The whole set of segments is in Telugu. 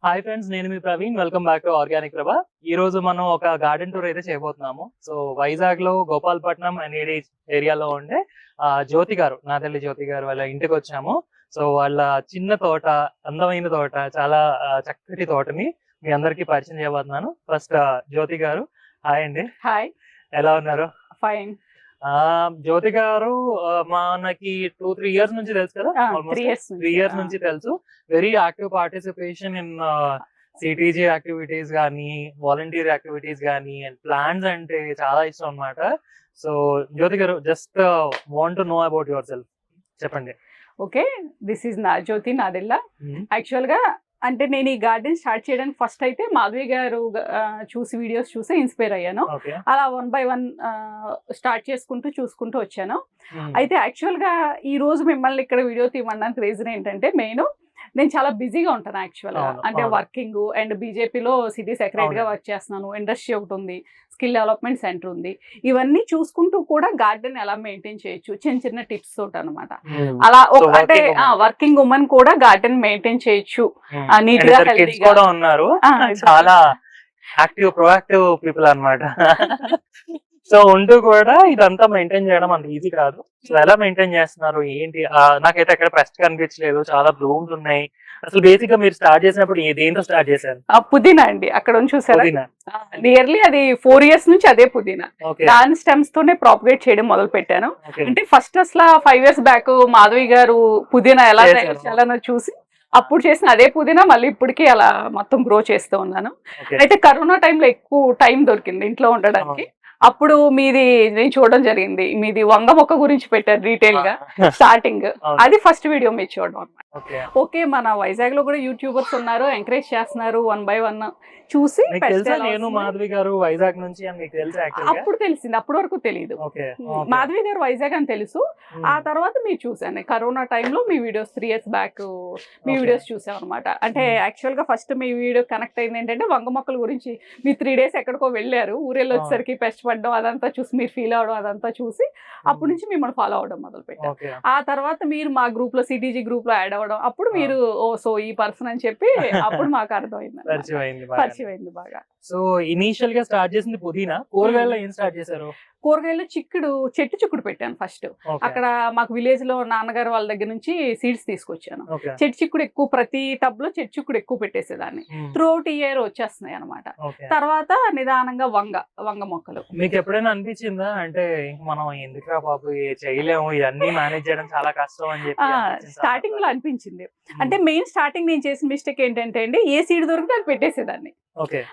హాయ్ ఫ్రెండ్స్, నేను మీ Praveen. Welcome back to organic Prabha. ఈ రోజు మనం ఒక గార్డెన్ టూర్ అయితే చేయబోతున్నాము. సో వైజాగ్ లో గోపాలపట్నం అనేది ఏరియాలో ఉండే జ్యోతి గారు, నాదెల్లి జ్యోతి గారు వాళ్ళ ఇంటికి వచ్చాము. సో వాళ్ళ చిన్న తోట, అందమైన తోట, చాలా చక్కటి తోటని మీ అందరికి పరిచయం చేయబోతున్నాను. ఫస్ట్ జ్యోతి గారు, హాయ్ అండి. హాయ్, ఎలా ఉన్నారు? ఫైన్. జ్యోతి గారు మనకి 2-3 years నుంచి తెలుసు కదా? 3 years నుంచి తెలుసు. Very active participation in CTG activities కానీ, వాలంటీర్ యాక్టివిటీస్ కానీ, అండ్ ప్లాన్స్ అంటే చాలా ఇష్టం అన్నమాట. సో జ్యోతి గారు, just want to know about your self, చెప్పండి. ఓకే, దిస్ ఈజ్ నా జ్యోతి నాదెల్లా. యాక్చువల్ గా అంటే నేను ఈ గార్డెన్ స్టార్ట్ చేయడానికి ఫస్ట్ అయితే మాధవి గారు చూసి వీడియోస్ చూసి ఇన్స్పైర్ అయ్యాను. అలా 1 by 1 స్టార్ట్ చేసుకుంటూ చూసుకుంటూ వచ్చాను. అయితే యాక్చువల్ గా ఈ రోజు మిమ్మల్ని ఇక్కడ వీడియో తీయమనడానికి రీజన్ ఏంటంటే, నేను చాలా బిజీగా ఉంటాను యాక్చువల్ గా. అంటే వర్కింగ్ అండ్ బీజేపీలో సిటీ సెక్రటరీ గా వర్క్ చేస్తున్నాను. ఇండస్ట్రీ ఒకటి ఉంది, స్కిల్ డెవలప్మెంట్ సెంటర్ ఉంది. ఇవన్నీ చూసుకుంటూ కూడా గార్డెన్ ఎలా మెయింటైన్ చేయొచ్చు, చిన్న చిన్న టిప్స్ తోటి అనమాట. అలా అంటే వర్కింగ్ ఉమెన్ కూడా గార్డెన్ మెయింటైన్ చేయొచ్చు నీట్ గా, హెల్తీగా ఉన్నారు. చాలా యాక్టివ్, ప్రొయాక్టివ్ పీపుల్ అన్నమాట. సో ఉంటూ కూడా ఇదంతా మెయింటైన్ చేయడం అంత ఈజీ కాదు. సో ఎలా మెయింటైన్ చేస్తున్నారు ఏంటి? నాకైతే ఎక్కడ పెస్ట్ కనిపించలేదు, చాలా బ్లూమ్స్ ఉన్నాయి. అసలు బేసిక్ గా మీరు స్టార్ట్ చేసినప్పుడు దేంతో స్టార్ట్ చేశారు? పుదీనా అండి. అక్కడ చూసారా, నియర్లీ అది 4 years నుంచి అదే పుదీనా. దాని స్టెమ్స్ తోనే ప్రాపగేట్ చేయడం మొదలు పెట్టాను. అంటే ఫస్ట్ అసలు 5 years బ్యాక్ మాధవి గారు పుదీనా ఎలా తయారు చేయాలనో చూసి అప్పుడు చేసిన అదే పుదీనా మళ్ళీ ఇప్పటికీ అలా మొత్తం గ్రో చేస్తూ ఉన్నాను. అయితే కరోనా టైంలో ఎక్కువ టైం దొరికింది ఇంట్లో ఉండడానికి. అప్పుడు మీది నేను చూడడం జరిగింది. మీది వంగ మొక్క గురించి పెట్టారు డీటెయిల్ గా స్టార్టింగ్. అది ఫస్ట్ వీడియో మీరు చూడడం అన్నమాట. ఓకే, మన వైజాగ్ లో కూడా యూట్యూబర్స్ ఉన్నారు, ఎంకరేజ్ చేస్తున్నారు 1 by 1 చూసి. నేను మాధవి గారు వైజాగ్ నుంచి అప్పుడు తెలిసింది, అప్పటి వరకు తెలియదు. మాధవి గారు వైజాగ్ అని తెలుసు. ఆ తర్వాత మీరు చూసాను కరోనా టైంలో మీ వీడియోస్ 3 years బ్యాక్ మీ వీడియోస్ చూసాం అనమాట. అంటే యాక్చువల్ గా ఫస్ట్ మీ వీడియో కనెక్ట్ అయింది ఏంటంటే వంగ మొక్కల గురించి. మీ 3 days ఎక్కడికో వెళ్ళారు, ఊరెళ్ళి వచ్చేసరికి పెస్ట్ పడడం అదంతా చూసి మీరు ఫీల్ అవడం అదంతా చూసి అప్పటి నుంచి మిమ్మల్ని ఫాలో అవడం మొదలు పెట్టారు. ఆ తర్వాత మీరు మా గ్రూప్ లో, సిటీజీ గ్రూప్ లో యాడ్ అవ్వడం, అప్పుడు మీరు సో ఈ పర్సన్ అని చెప్పి అప్పుడు మాకు అర్థమైంది, పరిచయం బాగా. సో ఇనీషియల్ గా స్టార్ట్ చేసింది పుదీనా. కూరగాయలు ఏం స్టార్ట్ చేశారు? కూరగాయలు చెట్టు చిక్కుడు పెట్టాను ఫస్ట్. అక్కడ మాకు విలేజ్ లో నాన్నగారు వాళ్ళ దగ్గర నుంచి సీడ్స్ తీసుకొచ్చాను. చెట్టు చిక్కుడు ఎక్కువ, ప్రతి టబ్ లో చెట్టు చిక్కుడు ఎక్కువ పెట్టేసేదాన్ని. త్రూఅవుట్ ఇయర్ వచ్చేస్తున్నాయి అనమాట. తర్వాత నిదానంగా వంగ మొక్కలు. మీకు ఎప్పుడైనా అనిపించిందా అంటే మనం ఎందుకురా బాబు చేయలేము, ఇవన్నీ మేనేజ్ చేయడం చాలా కష్టం అని చెప్పి? స్టార్టింగ్ లో అనిపించింది. అంటే మెయిన్ స్టార్టింగ్ నేను చేసిన మిస్టేక్ ఏంటంటే అండి, ఏ సీడ్ దొరికితే అది పెట్టేసేదాన్ని.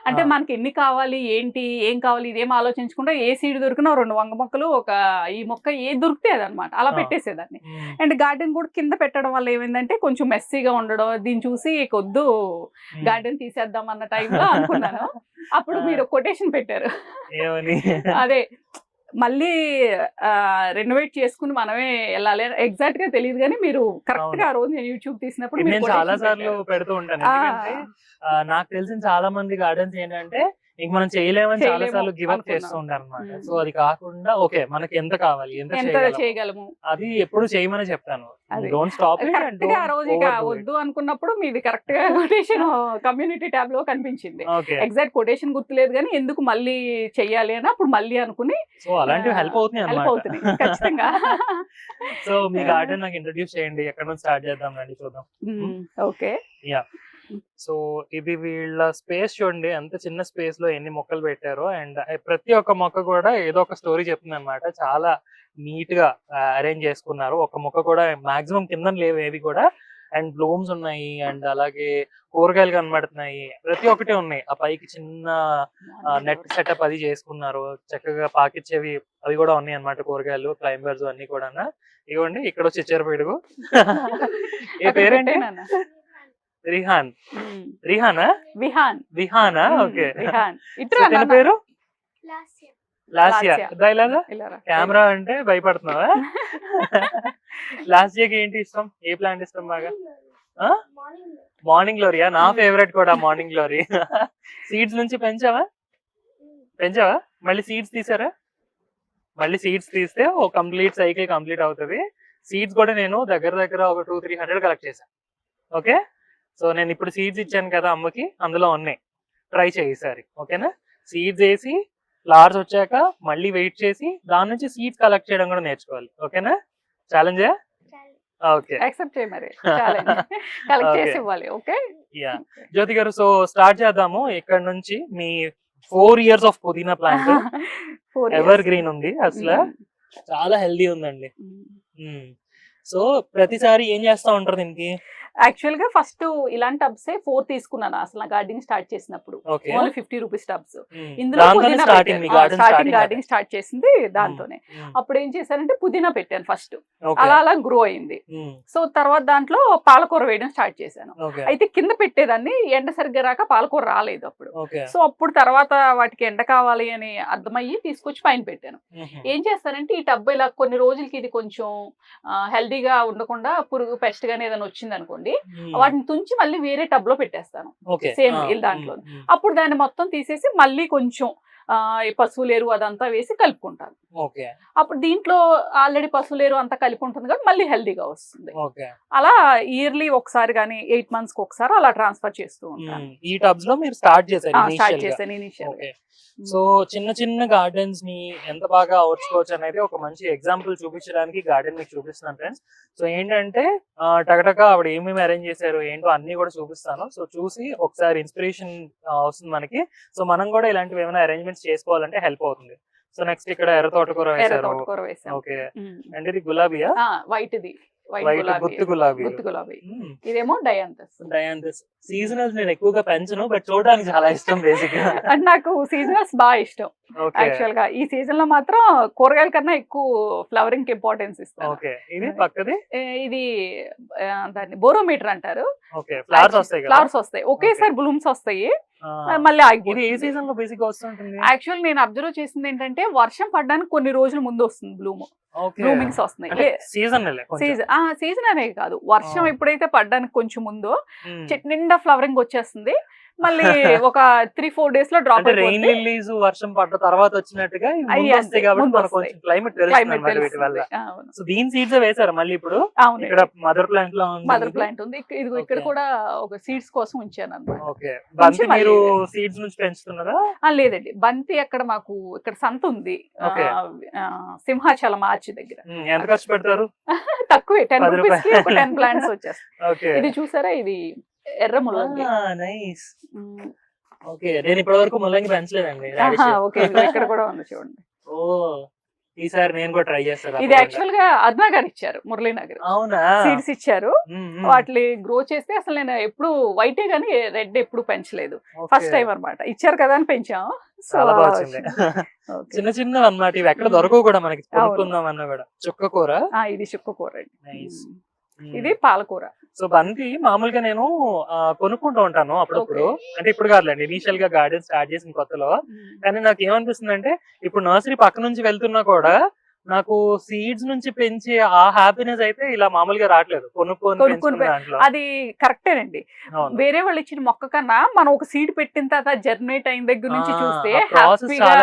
అంటే మనకి ఎన్ని కావాలి, ఏంటి, ఏం కావాలి ఇదేం ఆలోచించకుండా ఏ సీడ్ దొరికినా 2 వంగ మొక్కలు, ఒక ఈ మొక్క ఏది దొరికితే అదనమాట అలా పెట్టేసేదాన్ని. అండ్ గార్డెన్ కూడా కింద పెట్టడం వల్ల ఏమైందంటే కొంచెం మెస్సీగా ఉండడం, దీన్ని చూసి కొద్దు గార్డెన్ తీసేద్దాం అన్న టైంలో అనుకున్నాను. అప్పుడు మీరు కొటేషన్ పెట్టారు, అదే మళ్ళీ రెనోవేట్ చేసుకుని మనమే వెళ్ళాలి. ఎగ్జాక్ట్ గా తెలియదు కానీ మీరు కరెక్ట్ గా ఆ రోజు నేను యూట్యూబ్ తీసినప్పుడు నేను చాలా సార్లు పెడుతూ ఉంటాను. నాకు తెలిసిన చాలా మంది గార్డెన్స్ ఏంటంటే ఇంక మనం చేయలేమని చాలా సార్లు గివ్ అప్ చేస్తూ ఉంటారు అనమాట. సో అది కాకుండా ఓకే మనకి ఎంత కావాలి, ఎంత చేయగలము, అది ఎప్పుడు చేయమని చెప్తాను. Don't stop it. ఆ రోజు ఇక వద్దు అనుకున్నప్పుడు మీది కరెక్ట్ గా కొటేషన్ కమ్యూనిటీ ట్యాబ్ లో కనిపించింది. ఎగ్జాక్ట్ కొటేషన్ గుర్తులేదు కానీ ఎందుకు మళ్ళీ చెయ్యాలి అని అప్పుడు మళ్ళీ అనుకుని. సో అలాంటివి హెల్ప్ అవుతుంది ఖచ్చితంగా. సో మీ గార్డెన్ నాకు ఇంట్రడ్యూస్ చేయండి, ఎక్కడ నుంచి స్టార్ట్ చేద్దాం రండి చూద్దాం. Okay, yeah. సో ఇది వీళ్ళ స్పేస్ చూడండి, ఎంత చిన్న స్పేస్ లో ఎన్ని మొక్కలు పెట్టారో. అండ్ ప్రతి ఒక్క మొక్క కూడా ఏదో ఒక స్టోరీ చెప్తుంది అనమాట. చాలా నీట్ గా అరేంజ్ చేసుకున్నారు. ఒక మొక్క కూడా మాక్సిమం కింద లేవు ఏవి కూడా. అండ్ బ్లూమ్స్ ఉన్నాయి, అండ్ అలాగే కూరగాయలు కనబడుతున్నాయి, ప్రతి ఒక్కటి ఉన్నాయి. ఆ పైకి చిన్న నెట్ సెటప్ అది చేసుకున్నారు, చక్కగా పాకిచ్చేవి అవి కూడా ఉన్నాయి అనమాట. కూరగాయలు, క్లైంబర్స్ అన్ని కూడా. ఇవ్వండి, ఇక్కడ వచ్చి ఇచ్చారు పిడుగు. ఏ పేరేంటి? రిహాన్. రిహానా? విహానా. ఓకే. ఇతని పేరు లాస్యా. కెమెరా అంటే భయపడుతున్నావా? లాస్యాకి ఏంటి ఇష్టం, ఏ ప్లాంట్ ఇష్టం బాగా? మార్నింగ్ గ్లోరీయా? నా ఫేవరెట్ కూడా మార్నింగ్ గ్లోరీ. సీడ్స్ నుంచి పెంచావా? మళ్ళీ సీడ్స్ తీసారా? మళ్ళీ సీడ్స్ తీస్తే ఓ కంప్లీట్ సైకిల్ కంప్లీట్ అవుతుంది. సీడ్స్ కూడా నేను దగ్గర ఒక 200-300 కలెక్ట్ చేశాను. ఓకే, సో నేను ఇప్పుడు సీడ్స్ ఇచ్చాను కదా అమ్మకి, అందులో ఉన్నాయి, ట్రై చేయి ఈసారి. ఓకేనా? సీడ్స్ వేసి ఫ్లవర్స్ వచ్చాక మళ్ళీ వెయిట్ చేసి దాని నుంచి సీడ్స్ కలెక్ట్ చేయడం కూడా నేర్చుకోవాలి. ఓకేనా? ఛాలెంజ్? ఓకే. యాక్సెప్ట్ చేయి మరి. కలెక్ట్ చేసి ఇవ్వాలి. ఓకే. యా జ్యోతి గారు, సో స్టార్ట్ చేద్దాము ఇక్కడ నుంచి. మీ 4 years ఆఫ్ పుదీనా ప్లాంట్ ఎవర్ గ్రీన్ ఉంది, అసలు చాలా హెల్దీ ఉందండి. సో ప్రతిసారి ఏం చేస్తా ఉంటారు దీనికి? యాక్చువల్ గా ఫస్ట్ ఇలాంటి టబ్స్ 4 తీసుకున్నాను అసలు నా గార్డెనింగ్ స్టార్ట్ చేసినప్పుడు. Only 50 rupees tubs. ఇందులో గార్డెనింగ్ స్టార్ట్ చేసింది దాంతోనే. అప్పుడు ఏం చేశానంటే పుదీనా పెట్టాను ఫస్ట్, అలా అలా గ్రో అయింది. సో తర్వాత దాంట్లో పాలకూర వేయడం స్టార్ట్ చేశాను. అయితే కింద పెట్టేదాన్ని, ఎండ సరిగ్గా రాక పాలకూర రాలేదు అప్పుడు. సో అప్పుడు తర్వాత వాటికి ఎండ కావాలి అని అర్థమయ్యి తీసుకొచ్చి పైన పెట్టాను. ఏం చేస్తానంటే ఈ టబ్ ఇలా కొన్ని రోజులకి ఇది కొంచెం హెల్దీగా ఉండకుండా పురుగు పెస్ట్ గానీ ఏదైనా వచ్చింది అనుకోండి, వాటిని తుంచి మళ్ళీ వేరే టబ్ లో పెట్టేస్తాను సేమ్ దాంట్లో. అప్పుడు దాన్ని మొత్తం తీసేసి మళ్ళీ కొంచెం పశువులేరు అదంతా వేసి కలుపుకుంటాను. అప్పుడు దీంట్లో ఆల్రెడీ పశువులేరు అంతా కలిపి ఉంటుంది కాబట్టి మళ్ళీ హెల్దీగా వస్తుంది. అలా ఇయర్లీ ఒకసారి కానీ 8 months కి ఒకసారి అలా ట్రాన్స్ఫర్ చేస్తూ ఉంటాను. ఈ టబ్స్ లో మీరు స్టార్ట్ చేశాను ఇనిషియల్. సో చిన్న చిన్న గార్డెన్స్ ని ఎంత బాగా అవర్చుకోవచ్చు అనేది ఒక మంచి ఎగ్జాంపుల్ చూపించడానికి గార్డెన్ మీకు చూపిస్తున్నాను ఫ్రెండ్స్. సో ఏంటంటే టకటక ఆవిడ ఏమేమి అరేంజ్ చేశారు ఏంటో అన్ని కూడా చూపిస్తాను. సో చూసి ఒకసారి ఇన్స్పిరేషన్ వస్తుంది మనకి. సో మనం కూడా ఇలాంటివి ఏమైనా అరేంజ్మెంట్స్ చేసుకోవాలంటే హెల్ప్ అవుతుంది. సో నెక్స్ట్ ఇక్కడ ఎర్ర తోటకూర వేశారు. ఓకే. అంటే ఇది గులాబీయా? వైట్ ది, గుత్తి గులాబీ. ఇదేమో డయాంథస్. సీజనల్స్ నేను ఎక్కువగా పెంచను, బట్ చూడడానికి చాలా ఇష్టం బేసిక్ గా. అంటే నాకు సీజనల్స్ బాగా ఇష్టం యాక్చువల్ గా. ఈ సీజన్ లో మాత్రం కూరగాయల కన్నా ఎక్కువ ఫ్లవరింగ్ కి ఇంపార్టెన్స్ ఇస్తాను. ఇది పక్కది, ఇది దాన్ని బోరోమీటర్ అంటారు. ఫ్లవర్స్ వస్తాయి ఒకేసారి, బ్లూమ్స్ వస్తాయి మళ్ళీ ఆగిపోతుంది. ఏ సీజన్ లో బేసిక్ గా వస్తుంటుంది? యాక్చువల్ నేను అబ్జర్వ్ చేసింది ఏంటంటే వర్షం పడడానికి కొన్ని రోజుల ముందు వస్తుంది బ్లూమింగ్స్ వస్తున్నాయి. సీజన్ అనే కాదు, వర్షం ఎప్పుడైతే పడడానికి కొంచెం ముందో చెట్టు నిండా ఫ్లవరింగ్ వచ్చేస్తుంది. మళ్ళీ ఒక 3-4 days లో డ్రాప్ అయిపోతుంది. వర్షం పడ్డ తర్వాత వచ్చినట్టుగా దీని సీడ్స్ వేసారు మళ్ళీ ఇప్పుడు. ఇక్కడ మదర్ ప్లాంట్ ఉంది. ఇక్కడ కూడా ఒక సీడ్స్ కోసం ఉంచాను అన్నమాట. మీరు సీడ్స్ నుంచి పెంచుతున్నారా? లేదండి, బంతి అక్కడ మాకు ఇక్కడ సంత ఉంది సింహాచలం ఆర్చి దగ్గర. ఎంత ఖర్చు పెడతారు? తక్కువే, 10 rupees కి 10 plants వచ్చేస్తాయి. ఇది చూసారా, ఇది ఎర్ర ముల్లంగి. నేను ఇప్పటి వరకు ముల్లంగి పెంచలేదండి. ఇక్కడ కూడా ఉంది చూడండి. ఈసారి నేను కూడా ట్రై చేస్తాను. ఇది యాక్చువల్ గా అద్నా గారు ఇచ్చారు, మురళీనగర్. అవునా? సీడ్స్ ఇచ్చారు. వాటిని గ్రో చేస్తే అసలు నేను ఎప్పుడు వైటే గానీ రెడ్ ఎప్పుడు పెంచలేదు. ఫస్ట్ టైం అన్నమాట. ఇచ్చారు కదా అని పెంచాము. చిన్న చిన్న అన్నమాట. ఇవి ఎక్కడ దొరకవు కూడా మనకి, కొనుక్కుందాం అన్న కూడా. చుక్క కూర, ఇది చుక్క కూర అండి. ఇది పాలకూర. సో బంతి మామూలుగా నేను కొనుక్కుంటూ ఉంటాను అప్పుడప్పుడు. అంటే ఇప్పుడు కాదులేండి, ఇనీషియల్ గా గార్డెన్ స్టార్ట్ చేసిన కొత్తలో. కానీ నాకు ఏమనిపిస్తుంది అంటే ఇప్పుడు నర్సరీ పక్క నుంచి వెళ్తున్నా కూడా నాకు సీడ్స్ నుంచి పెంచే ఆ హ్యాపీనెస్ అయితే ఇలా మామూలుగా రావట్లేదు. కొనుక్కొని అది కరెక్టేనండి. వేరే వాళ్ళు ఇచ్చిన మొక్క కన్నా మనం ఒక సీడ్ పెట్టిన తర్వాత జర్మినేట్ అయిన దగ్గర నుంచి చూస్తే హ్యాపీగా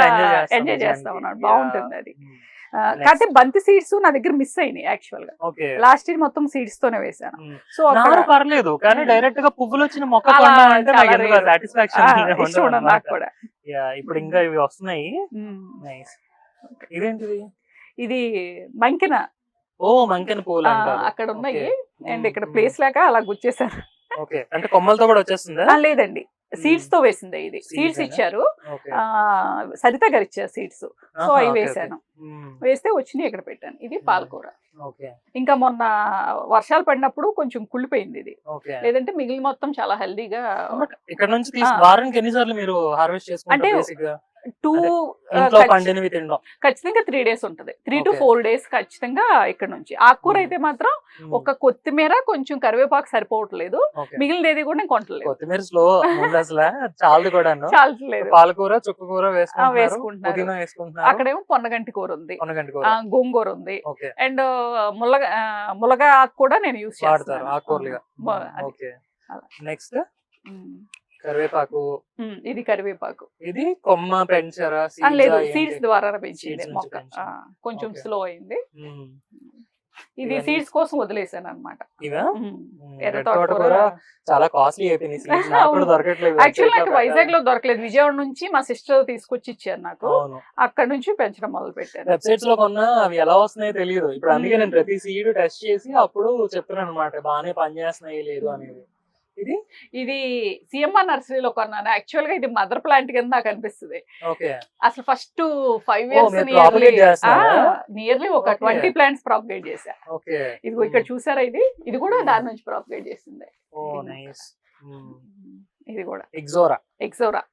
ఎంజాయ్ చేస్తాం అన్నమాట. బాగుంటుంది అది. కాకపోతే బంతి సీడ్స్ నా దగ్గర మిస్ అయినాయి యాక్చువల్ గా. లాస్ట్ ఇయర్ మొత్తం సీడ్స్ తోనే వేసాను. సో పర్లేదు, కానీ డైరెక్ట్ గా పువ్వులు వచ్చిన మొక్క నాకు కూడా. ఇప్పుడు ఇంకా ఇవి వస్తున్నాయి. ఇదేంటిది? ఇది మంకెన. మంకెన పూలు అక్కడ ఉన్నాయి. అండ్ ఇక్కడ ప్లేస్ లేక అలా గుచ్చేసాను. అంటే కొమ్మలతో కూడా వచ్చేస్తుందా? లేదండి, సీడ్స్ తో వేసింది. ఇది సీడ్స్ ఇచ్చారు, సరిత గారు ఇచ్చారు సీడ్స్. సో అవి వేసాను. వేస్తే వచ్చినాయి, ఇక్కడ పెట్టాను. ఇది పాలకూర. ఇంకా మొన్న వర్షాలు పడినప్పుడు కొంచెం కుళ్ళిపోయింది ఇది, లేదంటే మిగిలిన మొత్తం చాలా హెల్దీగా. ఇక్కడ నుంచి వారానికి ఎన్నిసార్లు మీరు హార్వెస్ట్ చేసుకుంటారు? ఖచ్చితంగా 3 days ఉంటది. 3 to 4 days ఖచ్చితంగా ఇక్కడ నుంచి. ఆకుకూర అయితే మాత్రం ఒక కొత్తిమీర కొంచెం కరివేపాకు సరిపోవట్లేదు, మిగిలినది కూడా నేను కొంటలేదు. కొత్తిమీర స్లో చాలట్లేదు. పాలకూర, చుక్కకూర వేసుకుంటున్నారు. అక్కడేమో పొన్నగంటి కూర ఉంది, గోంగూర ఉంది, అండ్ ములగ ఆకు కూడా నేను యూజ్ చేస్తాను. నెక్స్ట్ కరివేపాకు. ఇది కరివేపాకు. ఇది కొమ్మ పెంచారా? లేదు, సీడ్స్ ద్వారా పెంచింది మొక్క. కొంచెం స్లో అయింది. ఇది ఇవన్నీ- సీడ్స్ కోసం వదిలేసాను అనమాట. ఇవా ఎర్ర రెడ్ తోటకూర తోటకూర చాలా కాస్ట్లీ అయిపోయింది seeds. నాకు కూడా అవును. దొరకట్లేదు యాక్చువల్ website నాకు లో వైజాగ్ లో దొరకలేదు, విజయవాడ నుంచి మా సిస్టర్ తీసుకొచ్చి ఇచ్చారు నాకు, అవును అక్కడ నుంచి పెంచడం మొదలు పెట్టాను. వెబ్సైట్స్ లో కొన్నా అవి ఎలా వస్తున్నాయో తెలియదు. ఇప్పుడు అందుకే నేను మ్మ్. ప్రతి సీడ్ టెస్ట్ చేసి అప్పుడు చెప్తున్నాను అనమాట బాగానే పనిచేస్తున్నాయి లేదు అనేది. ఇది ఇది సిఎంఆర్ నర్సరీలో కొన్నాను. యాక్చువల్ గా ఇది మదర్ ప్లాంట్ కింద నాకు అనిపిస్తుంది. ఓకే అసలు ఫస్ట్ 5 years మీరు propagate చేస్తున్నారా? నియర్లీ ఒక Okay. 20 ప్లాంట్స్ ప్రాపగేట్ చేశా. ఓకే ఇదిగో ఇక్కడ చూసారా, ఇది కూడా దాని నుంచి ప్రాపగేట్ చేసింది. ఓ నైస్. ఇది కూడా ఎగ్జోరా ఎక్సోరా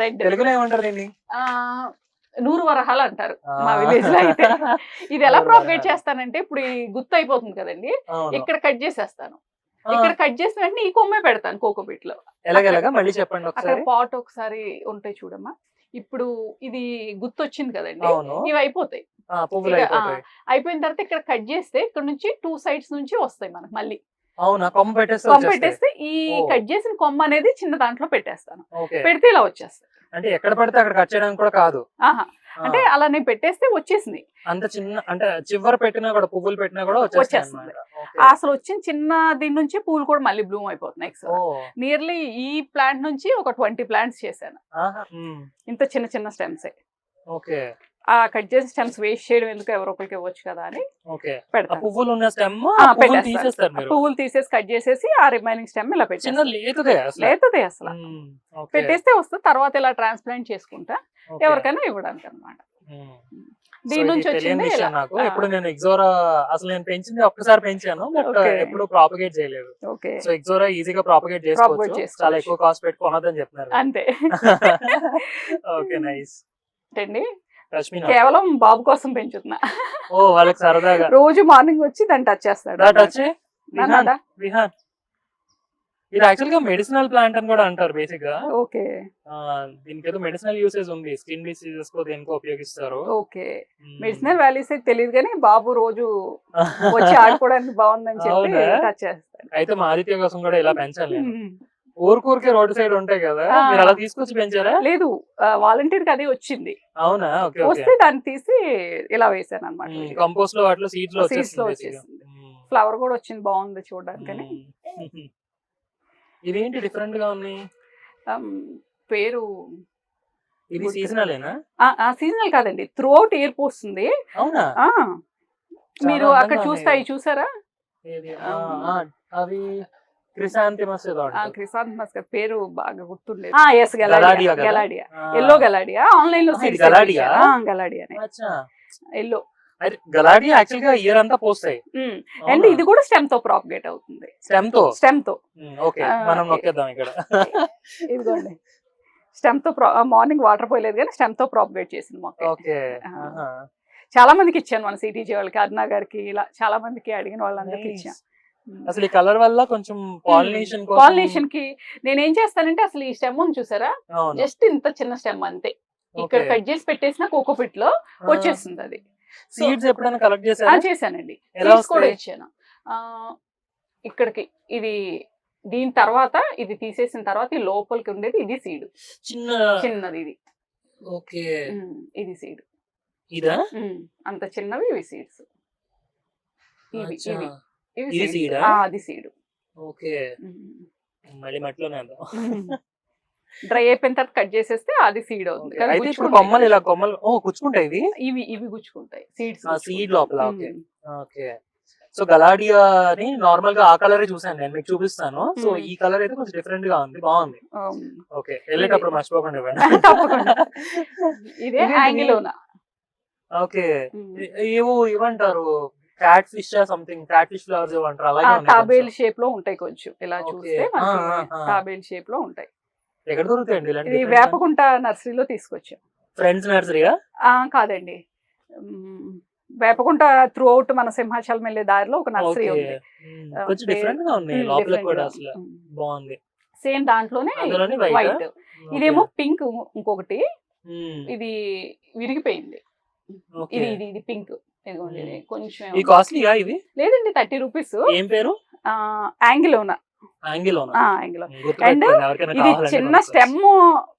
రెడ్, తెలుగులో ఏమంటారు దీన్ని? నూరు వరహాలు అంటారు ఆ. మా విలేజ్ లో అయితే. ఇది ఎలా నూరు ప్రాపగేట్ వరహాలు. చేస్తానంటే, ఇప్పుడు ఈ గుత్తు అయిపోతుంది కదండి, అవును. ఇక్కడ కట్ చేసేస్తాను. ఆ, ఇక్కడ కట్ చేసిన వెంటనే ఈ కొమ్మే పెడతాను కోకోబీట్ లో. ఎలాగెలాగా మళ్ళీ చెప్పండి అక్కడ ఒకసారి. పాట్ ఒకసారి ఉంటాయి చూడమ్మా. ఇప్పుడు ఇది గుత్తు వచ్చింది కదండి, అవును ఇవి అయిపోతాయి. పువ్వులు ఇక, అయిపోతాయి. అయిపోయిన తర్వాత ఇక్కడ కట్ చేస్తే ఇక్కడ నుంచి 2 sides నుంచి వస్తాయి మనకు మళ్ళీ. అవునా కొమ్మ పెట్టేస్తే కొమ్మ వచ్చేస్తాయి. పెట్టేస్తే ఈ ఓ. కట్ చేసిన కొమ్మ అనేది చిన్న దాంట్లో పెట్టేస్తాను. ఓకే పెడితే ఇలా వచ్చేస్తాయి. అంటే ఎక్కడ పడితే అక్కడ కట్ చేయడానికి కూడా కాదు. ఆహా, ఆ, అంటే అలా నేను పెట్టేస్తే వచ్చేసింది. అంత చిన్న అంటే చివర పెట్టినా కూడా పువ్వులు పెట్టినా కూడా వచ్చేస్తాయి వచ్చేస్తుంది. అన్నమాట. ఓకే. అసలు వచ్చిన చిన్న దీని నుంచి పూలు కూడా మళ్ళీ బ్లూమ్ అయిపోతున్నాయి. ఓ నియర్లీ ఈ ప్లాంట్ నుంచి ఒక 20 plants చేశాను. ఆహా, ఇంత చిన్న చిన్న స్టెమ్స్. ఓకే ఆ కట్ చేసిన స్టెమ్స్ వేస్ట్ చేయడం ఎందుకు, ఎవరో ఒకరికి ఇవ్వచ్చు కదా అని ఓకే. ఆ పెడతాను. పువ్వులు ఉన్న స్టెమ్ పెట్టేస్తాను. తీసేస్తారు మీరు. పువ్వులు తీసేసి కట్ చేసేసి ఆ రిమైనింగ్ స్టెమ్ ఇలా చిన్న పెట్టేస్తాను. లేతుదే అసలు. లేతదే అసలు. ఓకే. పెట్టేస్తే వస్తుంది. తర్వాత ఇలా ట్రాన్స్ప్లాంట్ చేసుకుంటా ఓకే. ఎవరికైనా ఇవ్వడానికి అనమాట. మ్మ్. దీని సో నుంచి ఇది తెలియని వచ్చింది విషయం ఇలా. నాకు. ఇప్పుడు నేను ఎగ్జోరా అసలు నేను పెంచింది ఒక్కసారి పెంచాను, బట్ Okay. ఎప్పుడు ప్రాపగేట్ చేయలేదు. ఓకే, సో ఎగ్జోరా ఈజీగా ప్రాపగేట్ Propagate చేసుకోవచ్చు. చేసుకోవచ్చు. చాలా ఎక్కువ కాస్ట్ పెట్టి కొనదని చెప్తున్నారు. అంతే. Okay nice. అండి, రష్మిన కేవలం బాబు కోసం పెంచుతున్నా. ఓ వాళ్ళకి సరదాగా రోజు మార్నింగ్ వచ్చి దాన్ని టచ్ చేస్తాడు. టచ్ విహాన్ నాన్నదా? విహాన్ ఇది యాక్చువల్ గా మెడిసినల్ ప్లాంట్ అని కూడా అంటారు బేసిక్ గా. ఓకే దీనికి ఏదో మెడిసినల్ యూసేజ్ ఉంది, స్కిన్ డిసీజెస్ కో దేనికో ఉపయోగిస్తారు. ఓకే. మెడిసినల్ వాల్యూస్ అయితే తెలియదు కానీ బాబు రోజు వచ్చి ఆడుకోవడానికి బాగుందని చెప్పి అవునా? టచ్ చేస్తాడు. అయితే మా ఆదిత్య కోసం కూడా ఇలా పెంచాలి నేను. ఊరికూరికే రోడ్డు సైడ్ ఉంటాయి కదా, ఆ. మీరు అలా తీసుకొచ్చి పెంచారా? లేదు, వాలంటీర్ కి అది వచ్చింది. అవునా ఓకే ఓకే. వస్తే దాన్ని తీసి ఇలా వేసాను అనమాట. కంపోస్ట్ లో వాటిలో సీడ్స్ లో సీడ్స్ లో వచ్చేస్తుంది వచ్చేసింది. ఫ్లవర్ కూడా వచ్చింది, బాగుంది చూడడానికి. ఇదేంటి డిఫరెంట్ గా ఉన్నాయి? పేరు ఇది సీజనలేనా? సీజనల్ కాదండి, త్రూ అవుట్ ఇయర్ పోస్తుంది. అవునా? మీరు చాలా అక్కడ అందంగా చూస్తాయి ఉన్నాయి. చూసారా, ఏది? అవి క్రిసాంతిమస్ ఏదో అంటారు. క్రిసాంతమస్ పేరు బాగా గుర్తుండేది. గలాడియా కదా? గలాడియా, ఎల్లో గలాడియా. ఆన్లైన్ లో ఇది గలాడియా? గలాడియానే, అచ్చా. ఎల్లో. అయితే గలాడియా యాక్చువల్ గా ఇయర్ అంతా పోస్తాయి. అండ్ ఇది కూడా స్టెమ్ తో ప్రాపగేట్ అవుతుంది. స్టెమ్ తో? స్టెమ్ తో. ఓకే మనం నొక్కేద్దాం ఇక్కడ. ఇదిగోండి, స్టెమ్ తో మార్నింగ్ వాటర్ పోయలేదు కానీ స్టెమ్ తో ప్రాపగేట్ చేసింది మొక్క. ఓకే. చాలా మందికి ఇచ్చాను, మన సిటీజీ వాళ్ళకి, అరుణ గారికి, ఇలా చాలా మందికి అడిగిన వాళ్ళందరికి ఇచ్చాను. అసలు ఈ కలర్ వల్ల కొంచెం పాలినేషన్ పాలినేషన్ కి నేను ఏం చేస్తానంటే, అసలు ఈ స్టెమ్ ఉంది చూసారా, అవును. జస్ట్ ఇంత చిన్న స్టెమ్ అంతే, ఇక్కడ కట్ చేసి పెట్టేసిన కోకోపిట్ లో వచ్చేస్తుంది అది. సీడ్స్ ఎప్పుడైనా కలెక్ట్ చేశారా? చేశానండి, ఎలా సీడ్స్ కూడా వస్తాయి? ఇచ్చాను. ఇక్కడికి ఇది, దీని తర్వాత ఇది తీసేసిన తర్వాత ఈ లోపలికి ఉండేది ఇది సీడ్, చిన్నది ఇది. ఓకే ఇది సీడ్. ఇదా? అంత చిన్నవి ఇవి సీడ్స్. ఇవి అచ్చా. ఇవి ఇది seeds. seed ఆ? అది సీడ్. ఓకే మళ్ళీ మట్టిలోనే వేద్దాం. డ్రై అయిపోయిన తర్వాత కట్ చేసేస్తే అది సీడ్ అవుతుంది. Okay. కానీ అయితే ఇప్పుడు గుచ్చుకుంటాయి కొమ్మలు కదా. ఇలా కొమ్మలు గుచ్చుకుంటాయి ఇవి. ఇవి గుచ్చుకుంటాయి సీడ్స్. సీడ్ లోపల. Okay okay. సో గలాడియాని నార్మల్ గా ఆ కలర్ చూసాను నేను, మీకు చూపిస్తాను. సో ఈ కలర్ అయితే కొంచెం డిఫరెంట్ గా ఉంది, బాగుంది. ఓకే వెళ్ళేటప్పుడు మర్చిపోకుండా ఇవ్వండి. తప్పకుండా. ఇదే యాంగిలోనా. ఓకే ఏవో ఇవ్వంటారు cat fish something, cat fish flowers ఇవ్వంటారు, అలాగే ఉన్నాయి తాబేల్ కొంచెం. షేప్ లో ఉంటాయి కొంచెం, ఇలా Okay. చూస్తే మనకి ఆ. తాబేల్ షేప్ లో ఉంటాయి. ఎక్కడ దొరుకుతాయండి ఇది ఇలాంటి? వేపకుంట నర్సరీలో తీసుకొచ్చాం. ఫ్రెండ్స్ నర్సరీయా? కాదండి, వేపకుంట త్రూ అవుట్ మన సింహాచలం వెళ్ళే దారిలో ఒక నర్సరీ ఉంది. కొంచెం డిఫరెంట్ గా ఉన్నాయి లోపల కూడా, అసలు బాగుంది. సేమ్ దాంట్లోనే అందులోనే వైట్. వైట్. ఇదేమో పింక్, ఇంకొకటి ఇది విరిగిపోయింది. ఇది ఇది ఇది పింక్. ఇదిగోండి, ఇది కొంచెం ఈ కాస్ట్లీయా ఇవి? లేదండి, 30 రూపీస్. ఏం పేరు? యాంగిలోనా. Angle angle. అండ్ ఇది చిన్న స్టెమ్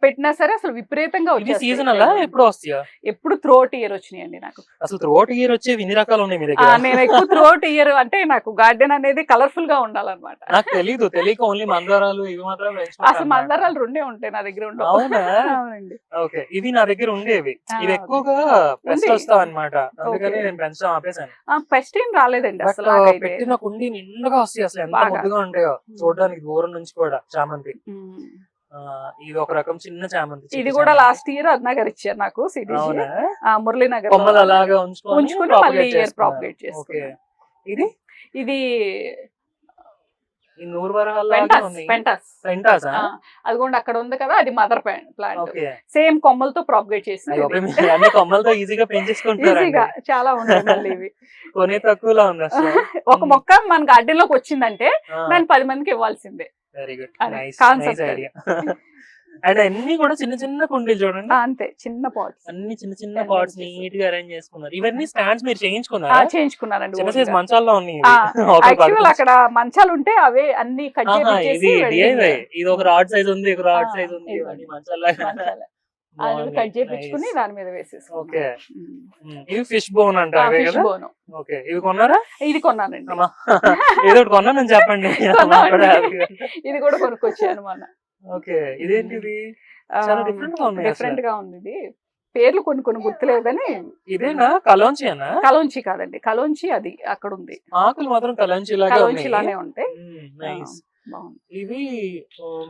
పెట్టినా సరే అసలు విపరీతంగా వచ్చేస్తాయి. సీజనల్ ఎప్పుడు వస్తాయా? ఎప్పుడు త్రోట్ ఇయర్ వచ్చినాయండి నాకు. అసలు త్రోట్ ఇయర్ వచ్చేవి ఇన్ని రకాలు ఉన్నాయి మీ దగ్గర? నేను ఎక్కువ త్రోట్ ఇయర్ అంటే నాకు గార్డెన్ అనేది కలర్ఫుల్ గా ఉండాలన్నమాట. నాకు తెలియక ఓన్లీ మందారాలు ఇవి మాత్రం అసలు మందారాలు రెండే ఉంటాయి నా దగ్గర ఉండవు. అవునండి. ఓకే, ఇవి నా దగ్గర ఉండేవి. ఇవి ఎక్కువగా పెస్ట్ వస్తావు అనమాట, అందుకని నేను పెంచడం ఆపేసాను. పెస్ట్ ఏం రాలేదండి అసలు. పెట్టిన కుండి నిండుగా వస్తాయి, అసలు ఎంత ముద్దుగా ఉంటాయో చూడడానికి దూరం నుంచి కూడా. చామంతి ఇది ఒక రకం చిన్న చామంతి. ఇది కూడా లాస్ట్ ఇయర్ అరుణాగర్ ఇచ్చారు నాకు, మురళీనగర్. కొమ్మలు అలాగా ఉంచుకొని మళ్ళీ ఇయర్ ప్రాపగేట్ చేస్తాను. ఇది అదిగోండి అక్కడ ఉంది కదా, అది మదర్ ప్లాంట్. సేమ్ కొమ్మలతో ప్రాపగేట్ చేసి కొమ్మలతో ఈజీగా పెంచేసుకుంటారు. చాలా ఉంటాయి మళ్ళీ ఇవి. కొనే తక్కువలో ఉంది. ఒక మొక్క మన గార్డెన్ లోకి వచ్చిందంటే దాన్ని 10 మందికి ఇవ్వాల్సిందే. Very good, nice idea. And అన్ని కూడా చిన్న చిన్న కుండీలు చూడండి, అంతే చిన్న పాట్స్, అన్ని చిన్న చిన్న పాట్స్ నీట్ గా అరేంజ్ చేసుకున్నారు. ఇవన్నీ స్టాండ్స్ మీరు చేయించుకున్నారా? చేయించుకున్నానండి. చిన్న సైజ్ మంచాల్లో ఉన్నాయి. అక్కడ మంచాలు ఉంటే అవే అన్ని కట్ చేసి, ఇది ఒక రాడ్ సైజ్ ఉంది, ఒక రాడ్ సైజ్ ఉంది, అన్ని మంచాల్లో కట్ చేయించుకుని దాని మీద వేసేసి. ఓకే, ఇవి ఫిష్ బోన్ అంటారు కదా? ఓకే, ఇవి కొన్నారా? ఇది కొన్నానండి. ఏదో కొన్నాను చెప్పండి. ఇది కూడా కొనుక్కొచ్చాను మొన్న. ఓకే, ఇదేంటిది? చాలా డిఫరెంట్ గా ఉంది. ఇది పేర్లు కొన్ని గుర్తులేవు కానీ. ఇదేనా కలోంచి? కలోంచి కాదండి, కలోంచి అది అక్కడ ఉంది. ఆకులు మాత్రం కలోంచి లానే ఉంటాయి. ఇవి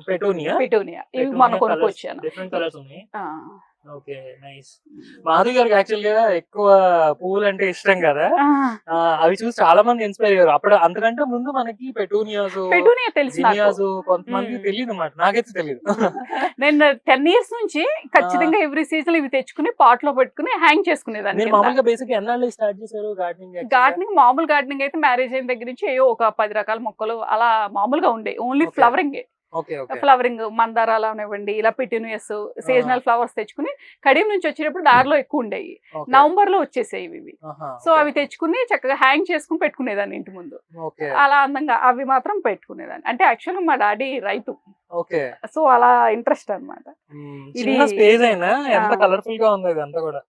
పెటూనియా. ఇవి మనం కొనుక్కొచ్చాను. డిఫరెంట్ కలర్స్ ఉన్నాయి. Okay, nice. మాధవి గారికి యాక్చువల్ గా ఎక్కువ పువ్వులు అంటే ఇష్టం కదా, అవి చూసి చాలా మంది ఇన్స్పైర్ అయ్యారు. అప్పుడు అంతకంటే ముందు మనకి పెటూనియా తెలుసు, కొంతమంది తెలియదు అన్నమాట, నాకైతే తెలియదు. నేను 10 years నుంచి ఖచ్చితంగా ఎవ్రీ సీజన్ ఇవి తెచ్చుకుని పాట్ లో పెట్టుకుని హ్యాంగ్ చేసుకునేదాన్ని. మామూలుగా బేసిక్ ఎన్నాళ్ళు స్టార్ట్ చేశారు గార్డెనింగ్? మామూలు గార్డెనింగ్ అయితే మ్యారేజ్ అయిన దగ్గర నుంచి ఏవో ఒక 10 రకాల మొక్కలు అలా మామూలుగా ఉండే. ఓన్లీ ఫ్లవరింగ్, ఫ్లవరింగ్ మందారాలు అవనివ్వండి, ఇలా పెటూనియాస్, సీజనల్ ఫ్లవర్స్ తెచ్చుకుని కడియం నుంచి వచ్చేటప్పుడు దారిలో ఎక్కువ ఉండేవి. నవంబర్ లో వచ్చేసాయి ఇవి. సో అవి తెచ్చుకుని చక్కగా హ్యాంగ్ చేసుకుని పెట్టుకునేదాన్ని ఇంటి ముందు. అలా అందంగా అవి మాత్రం పెట్టుకునేదాన్ని. అంటే యాక్చువల్గా మా డాడీ రైతు, సో అలా ఇంట్రెస్ట్ అన్నమాట. ఇది స్పేస్ అయినా ఎంత కలర్ఫుల్ గా ఉంది ఇదంతా కూడా.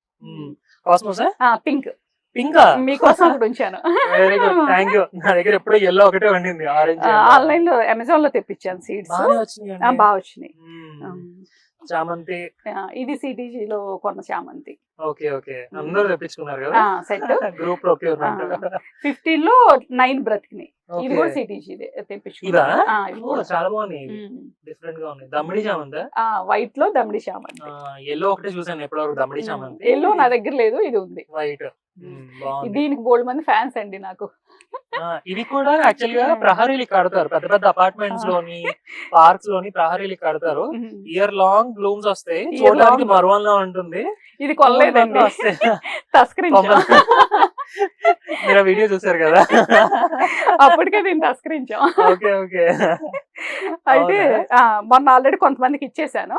పింక్ పింకా మీకోసం ఒకటి ఉంచాను. Very good, thank you. నా దగ్గర ఎప్పుడో ఎల్లో ఒకటే ఉండింది, ఆరెంజ్. ఆన్లైన్ లో అమెజాన్ లో తెప్పించాను సీడ్స్, బాగా వచ్చినాయి. చామంతి ఇది సిటీజీ లో కొన్న చామంతి. ఓకే ఓకే, అందరూ తెప్పించుకున్నారు కదా సెట్. Group procurement. 15 లో 9 బ్రతికినాయి. ఇది కూడా సిటీజీ తెప్పించుకున్నాను. చాలా బాగున్నాయి, డిఫరెంట్ గా ఉన్నాయి. దమ్మిడి చామంతి, వైట్ లో దమ్మిడి చామంతి. ఎల్లో ఒకటే చూసాను ఎప్పటివరకు, దమ్మిడి చామంతి. ఎల్లో నా దగ్గర లేదు, ఇది ఉంది వైట్. దీనికి బోల్డ్ మంది ఫ్యాన్స్ అండి నాకు. ఇవి కూడా యాక్చువల్ గా ప్రహరీలు కడతారు, పెద్ద పెద్ద అపార్ట్మెంట్స్ లోని పార్క్స్ లోని ప్రహరీలు కడతారు. ఇయర్ లాంగ్ బ్లూమ్స్ వస్తాయి, చూడడానికి మరువంలా ఉంటుంది. ఇది కొనలేదండి, మీరు వీడియో చూసారు కదా, అప్పటికే దీన్ని తస్కరించాం. Okay okay. అయితే మొన్న ఆల్రెడీ కొంతమందికి ఇచ్చేసాను,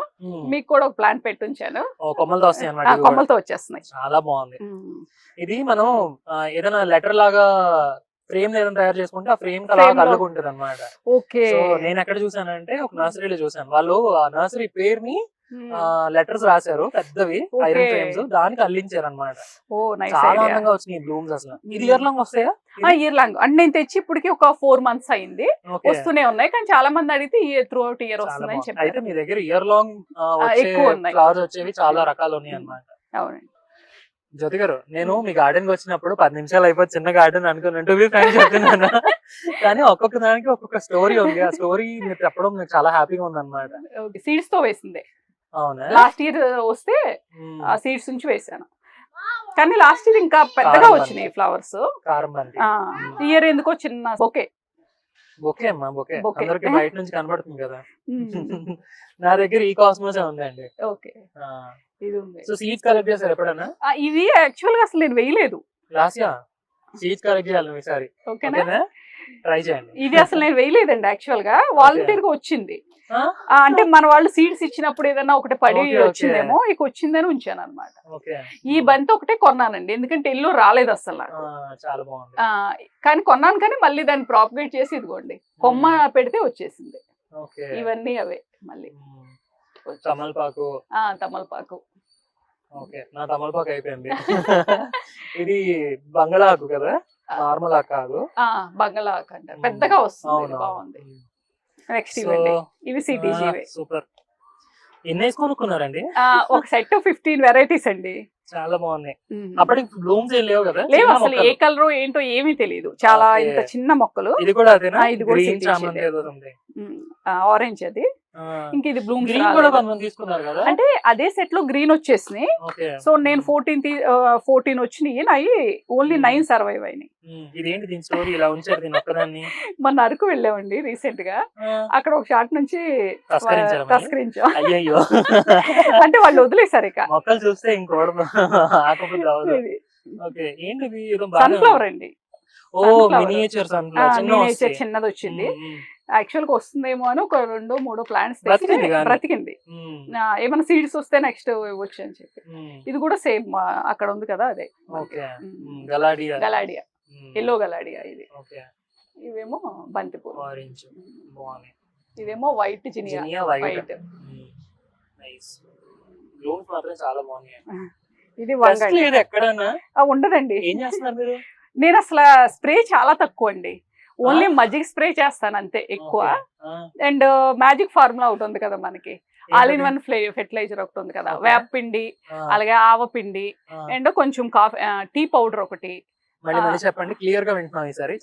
మీకు కూడా ఒక ప్లాంట్ పెట్టి ఉంచాను. కొమ్మలతో వస్తాయి అన్నమాట, కొమ్మలతో వచ్చేస్తున్నాయి. చాలా బాగుంది. ఇది మనం ఏదైనా లెటర్ లాగా ఫ్రేమ్ ఏదైనా తయారు చేసుకుంటే ఆ ఫ్రేమ్ అల్లుకుంటది అనమాట. నేను ఎక్కడ చూసానంటే ఒక నర్సరీలో చూసాను, వాళ్ళు ఆ నర్సరీ పేరుని లెటర్స్ రాశారు పెద్దవి, ఐరన్ ఫ్రేమ్స్, దానికి అల్లించారు అనమాట. చాలా అందంగా వచ్చినాయి బ్లూమ్స్ అసలు. ఇది ఇయర్ లాంగ్ వస్తాయా? ఇయర్ లాంగ్ అంటే నేను తెచ్చి ఇప్పటికి ఒక 4 months అయింది, వస్తూనే ఉన్నాయి. కానీ చాలా మంది అడిగితే త్రూ అవుట్ ఇయర్ వస్తుందని చెప్పారు. అయితే మీ దగ్గర ఇయర్ లాంగ్ ఎక్కువ ఉన్నాయి, ఫ్లవర్స్ వచ్చేవి చాలా రకాలు ఉన్నాయి అనమాట. అవునండి. జ్యోతి గారు, నేను మీ గార్డెన్ కి వచ్చినప్పుడు 10 నిమిషాలు అయిపోయి చిన్న గార్డెన్ అనుకున్నట్టు చెప్తున్నాను, కానీ ఒక్కొక్క దానికి ఒక్కొక్క స్టోరీ ఉంది. ఆ స్టోరీ మీరు చెప్పడం నాకు చాలా హ్యాపీగా ఉంది అనమాట. సీడ్స్ తో వేసిందే. అవునా? లాస్ట్ ఇయర్ వస్తే ఆ సీడ్స్ నుంచి వేసాను, కానీ లాస్ట్ ఇయర్ ఇంకా పెద్దగా వచ్చినాయి ఫ్లవర్స్. ఇయర్ ఎందుకో చిన్న బొకే అమ్మా, బొకే అందరికి బయట నుంచి కనబడుతుంది కదా. నా దగ్గర ఈ కాస్మోస్ ఉందండి. ఓకే, ఇది ఉంది. సో సీడ్స్ కలెక్ట్ చేశారు ఎప్పుడన్నా? ఇది యాక్చువల్ గా అసలు నేను వేయలేదు. సీడ్స్ కలెక్ట్ చేయాలి ఈసారి. ఓకేనా? ట్రై చేయండి. ఇది అసలు నేను వేయలేదండి యాక్చువల్ గా, వాలంటీర్ గా వచ్చింది. అంటే మన వాళ్ళు సీడ్స్ ఇచ్చినప్పుడు ఏదైనా ఒకటి పడి వచ్చిందేమో, ఇక వచ్చిందని ఉంచాను అనమాట. ఈ బంతి ఒకటే కొన్నానండి, ఎందుకంటే ఎల్లో రాలేదు అసలు నాకు. చాలా బాగుంది. కానీ కొన్నాను, కానీ మళ్ళీ దాన్ని ప్రాపగేట్ చేసి ఇదిగోండి కొమ్మ పెడితే వచ్చేసింది. ఇవన్నీ అవే మళ్ళీ తమలపాకు. తమలపాకు. ఓకే, నా తమలపాకు అయిపోయింది. ఇది బంగాళాకు కదా, నార్మల్ ఆకు కాదు. బంగాళాకు అంటారు, పెద్దగా వస్తుంది. బాగుంది. నెక్స్ట్ ఇవ్వండి, ఇవి సిటీజీ. సూపర్. ఎన్ని కొనుక్కున్నారండి? ఒక సెట్ 15 వెరైటీస్ అండి. చాలా బాగున్నాయి. అప్పటికి బ్లూమ్స్ ఏం లేవు కదా? లేవు అసలు, ఏ కలర్ ఏంటో ఏమీ తెలియదు. చాలా ఇంత చిన్న మొక్కలు. ఇది కూడా అదేనా? ఇది కూడా ఆరెంజ్, అది ఇంక ఇది బ్లూమ్స్ అంటే అదే సెట్ లో గ్రీన్ వచ్చేసినాయి. సో నేను 14 వచ్చినాయి, నాయి ఓన్లీ 9 సర్వైవ్ అయినాయి. మన అరకు వెళ్ళామండి రీసెంట్ గా, అక్కడ ఒక షాట్ నుంచి తస్కరించాం. అంటే వాళ్ళు వదిలేసారు ఇక. మొక్కలు చూస్తే సన్ఫ్లవర్ అండి, మినియేచర్ చిన్నది వచ్చింది. యాక్చువల్ గా వస్తుందేమో అని ఒక 2-3 ప్లాంట్స్ బ్రతికింది. ఏమైనా సీడ్స్ వస్తే నెక్స్ట్ ఇవ్వచ్చు అని చెప్పి. ఇది కూడా సేమ్ అక్కడ ఉంది కదా, అదే గలాడియా, ఎల్లో గలాడియా. ఇది ఇవేమో బంతిపూలు, ఇదేమో వైట్ జినియా వైట్. ఇది ఉండదండి. నేను అసలు స్ప్రే చాలా తక్కువ అండి, ఓన్లీ మజిక్ స్ప్రే చేస్తాను అంతే ఎక్కువ. అండ్ మ్యాజిక్ ఫార్ములా ఒకటి ఉంది కదా మనకి, ఆల్ ఇన్ వన్ ఫెర్టిలైజర్ ఒకటి ఉంది కదా, వేప పిండి, అలాగే ఆవ పిండి, అండ్ కొంచెం టీ పౌడర్ ఒకటి. చెప్పండి, క్లియర్ గా వింటున్నాం ఈసారి.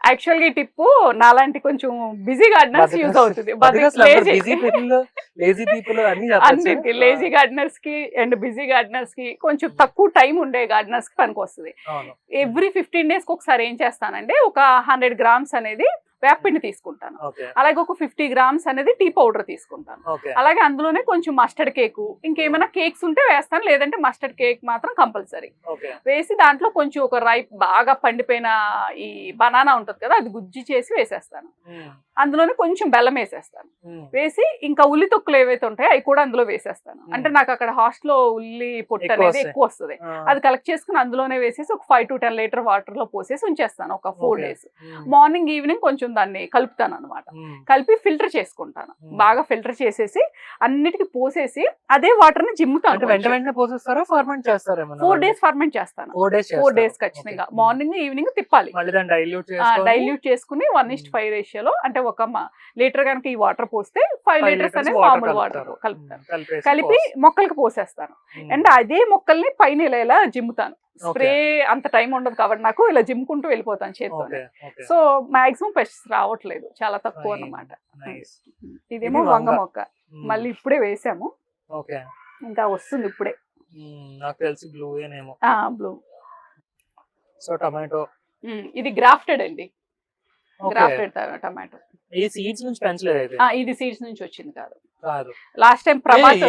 యాక్చువల్ గా ఈ టిప్పు నాలాంటి కొంచెం బిజీ గార్డెనర్స్ యూజ్ అవుతుంది. అన్నిటికి లేజీ గార్డెనర్స్ కి అండ్ బిజీ గార్డెనర్స్ కి, కొంచెం తక్కువ టైం ఉండే గార్డెనర్స్ కి పనికి వస్తుంది. ఎవ్రీ 15 days కి ఒకసారి ఏం చేస్తానంటే, ఒక 100 grams అనేది వేపపిండి తీసుకుంటాను, అలాగే ఒక 50 grams అనేది టీ పౌడర్ తీసుకుంటాను, అలాగే అందులోనే కొంచెం మస్టర్డ్ కేక్, ఇంకేమైనా కేక్స్ ఉంటే వేస్తాను, లేదంటే మస్టర్డ్ కేక్ మాత్రం కంపల్సరీ వేసి, దాంట్లో కొంచెం ఒక బాగా పండిపోయిన ఈ బనానా ఉంటుంది కదా, అది గుజ్జి చేసి వేసేస్తాను. అందులోనే కొంచెం బెల్లం వేసేస్తాను, వేసి ఇంకా ఉల్లి తొక్కులు ఏవైతే ఉంటాయో అవి కూడా అందులో వేసేస్తాను. అంటే నాకు అక్కడ హాస్టల్లో ఉల్లి పొట్టు అనేది ఎక్కువ వస్తుంది, అది కలెక్ట్ చేసుకుని అందులోనే వేసేసి ఒక 5 to 10 లీటర్ వాటర్ లో పోసేసి ఉంచేస్తాను ఒక 4 days. మార్నింగ్ ఈవినింగ్ కొంచెం దాన్ని కలుపుతాను అనమాట, కలిపి ఫిల్టర్ చేసుకుంటాను. బాగా ఫిల్టర్ చేసేసి అన్నిటికీ పోసేసి అదే వాటర్ ని జిమ్ముతాను. 4 days ఫర్మెంట్ చేస్తాను. 4 days ఖచ్చితంగా మార్నింగ్ ఈవినింగ్ తిప్పాలి. డైల్యూట్ చేసుకుని 1:5 రేషియోలో, అంటే 1 లీటర్ కనుక ఈ వాటర్ పోస్తే 5 liters అనేది మామూలు వాటర్ కలుపుతాను. కలిపి మొక్కలకు పోసేస్తాను. అండ్ అదే మొక్కల్ని పైన ఇలా జిమ్ముతాను. స్ప్రే అంత టైం ఉండదు కాబట్టి నాకు, ఇలా జిమ్ముకుంటూ వెళ్ళిపోతాను చేతితో. సో మాక్సిమం పెస్ట్స్ రావట్లేదు, చాలా తక్కువ అన్నమాట. ఇదేమో వంగ మొక్క, మళ్ళీ ఇప్పుడే వేసాము, ఇంకా వస్తుంది ఇప్పుడే. నాకు తెలిసి బ్లూ ఏనేమో. బ్లూ. సో టమాటో ఇది గ్రాఫ్టెడ్ అండి, గ్రాఫ్టెడ్ టమాటో. ఈ సీడ్స్ నుంచి పెంచలేదు అయితే? ఇది సీడ్స్ నుంచి వచ్చింది కాదు. లాస్ట్ టైం ప్రభాత్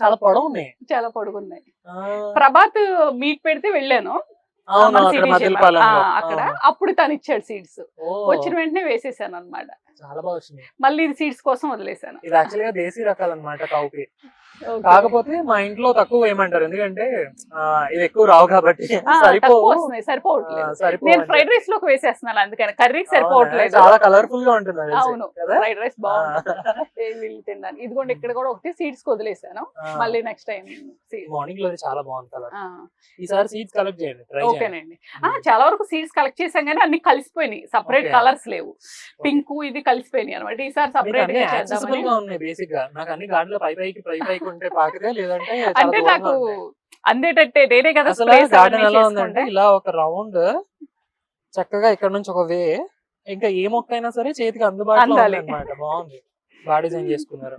చాలా పొడవున్నాయి, చాలా పొడుగున్నాయి. ప్రభాత్ మీట్ పెడితే వెళ్ళాను అక్కడ, అప్పుడు తను ఇచ్చాడు సీడ్స్, వచ్చిన వెంటనే వేసేసాను అనమాట. చాలా బాగా వచ్చింది. మళ్ళీ ఇది సీడ్స్ కోసం వదిలేసాను. ఇది యాక్చువల్ గా దేశీ రకాలన్నమాట కౌపి, కాకపోతే మా ఇంట్లో తక్కువ వేయమంటారు, ఎందుకంటే ఇది ఎక్కువ రావు కాబట్టి సరిపోవట్లేదు. నేను ఫ్రైడ్ రైస్ లోకి వేసేస్తున్నాను, అందుకని కర్రీకి సరిపోవట్లేదు. చాలా కలర్ఫుల్ గా ఉంటుంది. అవును, ఫ్రైడ్ రైస్ బాగుంటుంది తిన్నాను. ఇదిగోండి ఇక్కడ కూడా ఒకటి సీడ్స్ వదిలేసాను, మళ్ళీ నెక్స్ట్ టైం. మార్నింగ్ లో చాలా బాగుంది కలర్. ఈసారి సీడ్స్ కలెక్ట్ చేయండి. ఓకేనండి. చాలా వరకు సీడ్స్ కలెక్ట్ చేసాం కానీ అన్ని కలిసిపోయినాయి, సపరేట్ కలర్స్ లేవు. పింక్ ఇది కలిసిపోయినాయి అనమాట. ఈసారి సపరేట్ గా ఉన్నాయి. బేసిక్ గా నాకు అన్ని గార్డెన్ లో పైకి ఉంటే పాకితే, లేదంటే అంటే నాకు అందేటట్టే నేనే కదా. గార్డెన్ ఎలా ఉందంటే, ఇలా ఒక రౌండ్ చక్కగా ఇక్కడ నుంచి ఒక వే, ఇంకా ఏ మొక్క అయినా సరే చేతికి అందుబాటులో అన్నమాట. బాగుంది, బాగా డిజైన్ చేసుకున్నారు.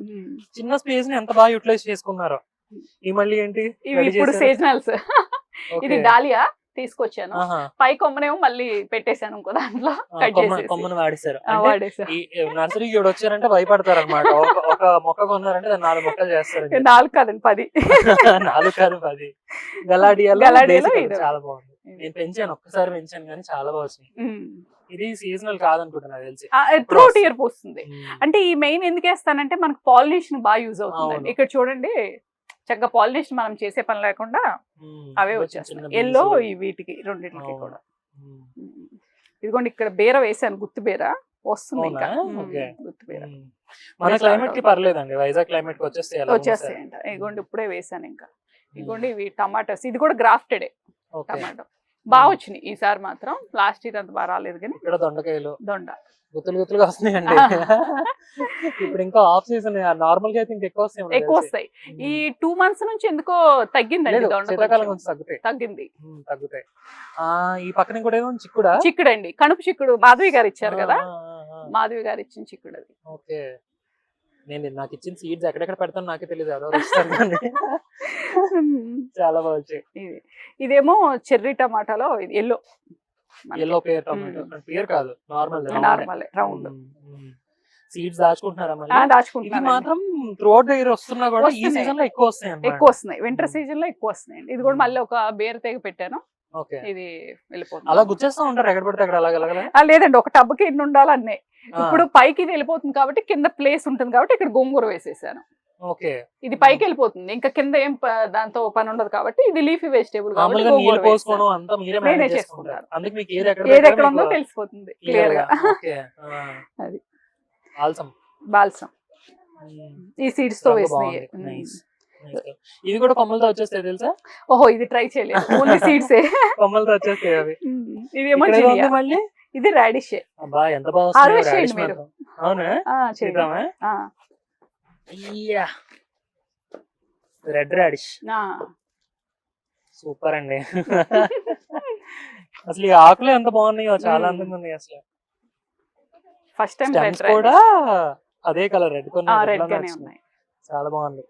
చిన్న స్పేస్ ని ఎంత బాగా యూటిలైజ్ చేసుకున్నారో. ఈ మళ్ళీ ఏంటి ఇప్పుడు సీజనల్స్. ఇది డాలియా, తీసుకొచ్చాను. పై కొమ్మనేమో మళ్ళీ పెట్టేశాను ఇంకో దాంట్లో కట్ చేసి కొమ్మను వాడేశారు. వాడేసా. ఈ నర్సరీకి ఇక్కడ వచ్చారంటే భయపడతారు అనమాట. ఒక మొక్క కొన్నారంటే 4 మొక్కలు చేస్తారు. 4 కాదండి 10. 4 కాదు 10. గలాడియాలో చాలా బాగుంది. నేను పెంచాను, ఒక్కసారి పెంచాను కానీ చాలా బాగుంది. ఇది సీజనల్ కాదనుకుంటున్నా తెలిసి. త్రూట్ ఇయర్ పోస్తుంది. అంటే ఈ మెయిన్ ఎందుకు వేస్తానంటే మనకు పాలినేషన్ బాగా యూజ్ అవుతుంది. ఇక్కడ చూడండి చక్కగా పాలినేషన్ మనం చేసే పని లేకుండా అవే వచ్చేస్తాయి. ఎల్లో వీటికి రెండింటికి కూడా. ఇదిగోండి ఇక్కడ బీర వేసాను, గుత్తి బీర వస్తుంది ఇంకా. గుత్తి బీర మన క్లైమేట్ కి పర్లేదండి, వైజాగ్ క్లైమేట్ కి వచ్చేస్తాయంట. ఇదిగోండి ఇప్పుడే వేసాను ఇంకా. ఇదిగోండి ఇవి టమాటోస్, ఇది కూడా గ్రాఫ్టెడే టమాటో. బాగా వచ్చినాయి ఈసారి మాత్రం. లాస్ట్ ఇయర్ అంత బాగా రాలేదు కానీ. ఇక్కడ దొండకాయలు దొండ గుత్తులు గుత్తులుగా వస్తున్నాయండి. ఇప్పుడు ఇంకా ఆఫ్ సీజన్, నార్మల్ గా అయితే ఇంకా ఎక్కువ వస్తాయి. ఈ 2 months నుంచి ఎందుకో తగ్గిందండి శీతాకాలం కొంచెం తగ్గుతాయి. ఈ పక్కన కూడా ఏదో చిక్కుడండి, కణుపు చిక్కుడు మాధవి గారు ఇచ్చారు కదా, మాధవి గారు ఇచ్చిన చిక్కుడు అది. ఓకే, నేను నాకు ఇచ్చిన సీడ్స్ ఎక్కడెక్కడ పెడతాను నాకే తెలియదు, ఎవరో ఇస్తారు కానీ చాలా బాగుంది. ఇదేమో చెర్రీ టమాటాలో ఎల్లో పేరు టమాటో, పేరు కాదు నార్మల్ రౌండ్ సీడ్స్ దాచుకుంటున్నారా? మాత్రం త్రూఅవుట్ ద ఇయర్ వస్తున్నా కూడా ఈ సీజన్ లో ఎక్కువ వస్తున్నాయి. వింటర్ సీజన్ లో ఎక్కువ వస్తున్నాయండి. ఇది కూడా మళ్ళీ ఒక బేర్ తెగ పెట్టాను. ఇది వెళ్ళిపోతుంది. అలా గుచ్చేస్తా ఉంటారు ఎక్కడ పడితే అక్కడ? లేదండి, ఒక టబ్కి ఎన్ని ఉండాలి అన్నీ. ఇప్పుడు పైకి ఇది వెళ్ళిపోతుంది కాబట్టి కింద ప్లేస్ ఉంటుంది కాబట్టి ఇక్కడ గోంగూర వేసేసాను. ఇది పైకి వెళ్ళిపోతుంది, ఇంకా కింద ఏం దాంతో పని ఉండదు కాబట్టి ఇది లీఫీ వెజిటేబుల్ నేనే చేసుకుంటాను. ఏది ఎక్కడ ఉందో తెలిసిపోతుంది క్లియర్ గా. అది బాల్సం ఈ సీడ్స్ తో వేసినాయి. ఇది కూడా కొమ్మలతో వచ్చేస్తాయి తెలుసా? ఓహో, ఇది ట్రై చేయలేదు, ఓన్లీ సీడ్స్ కొమ్మలతో వచ్చేస్తాయి అవి. ఇదేమో మళ్ళీ ఇది రాడిష్. ఎంత బాగుంది. అవునా, చేద్దామా? రెడ్ రాడిష్ సూపర్ అండి. అసలు ఈ ఆకులు ఎంత బాగున్నాయో, చాలా అందంగా ఉన్నాయి. అసలు ఫస్ట్ టైం కూడా అదే కలర్ రెడ్ ఉన్నాయి, చాలా బాగుంది.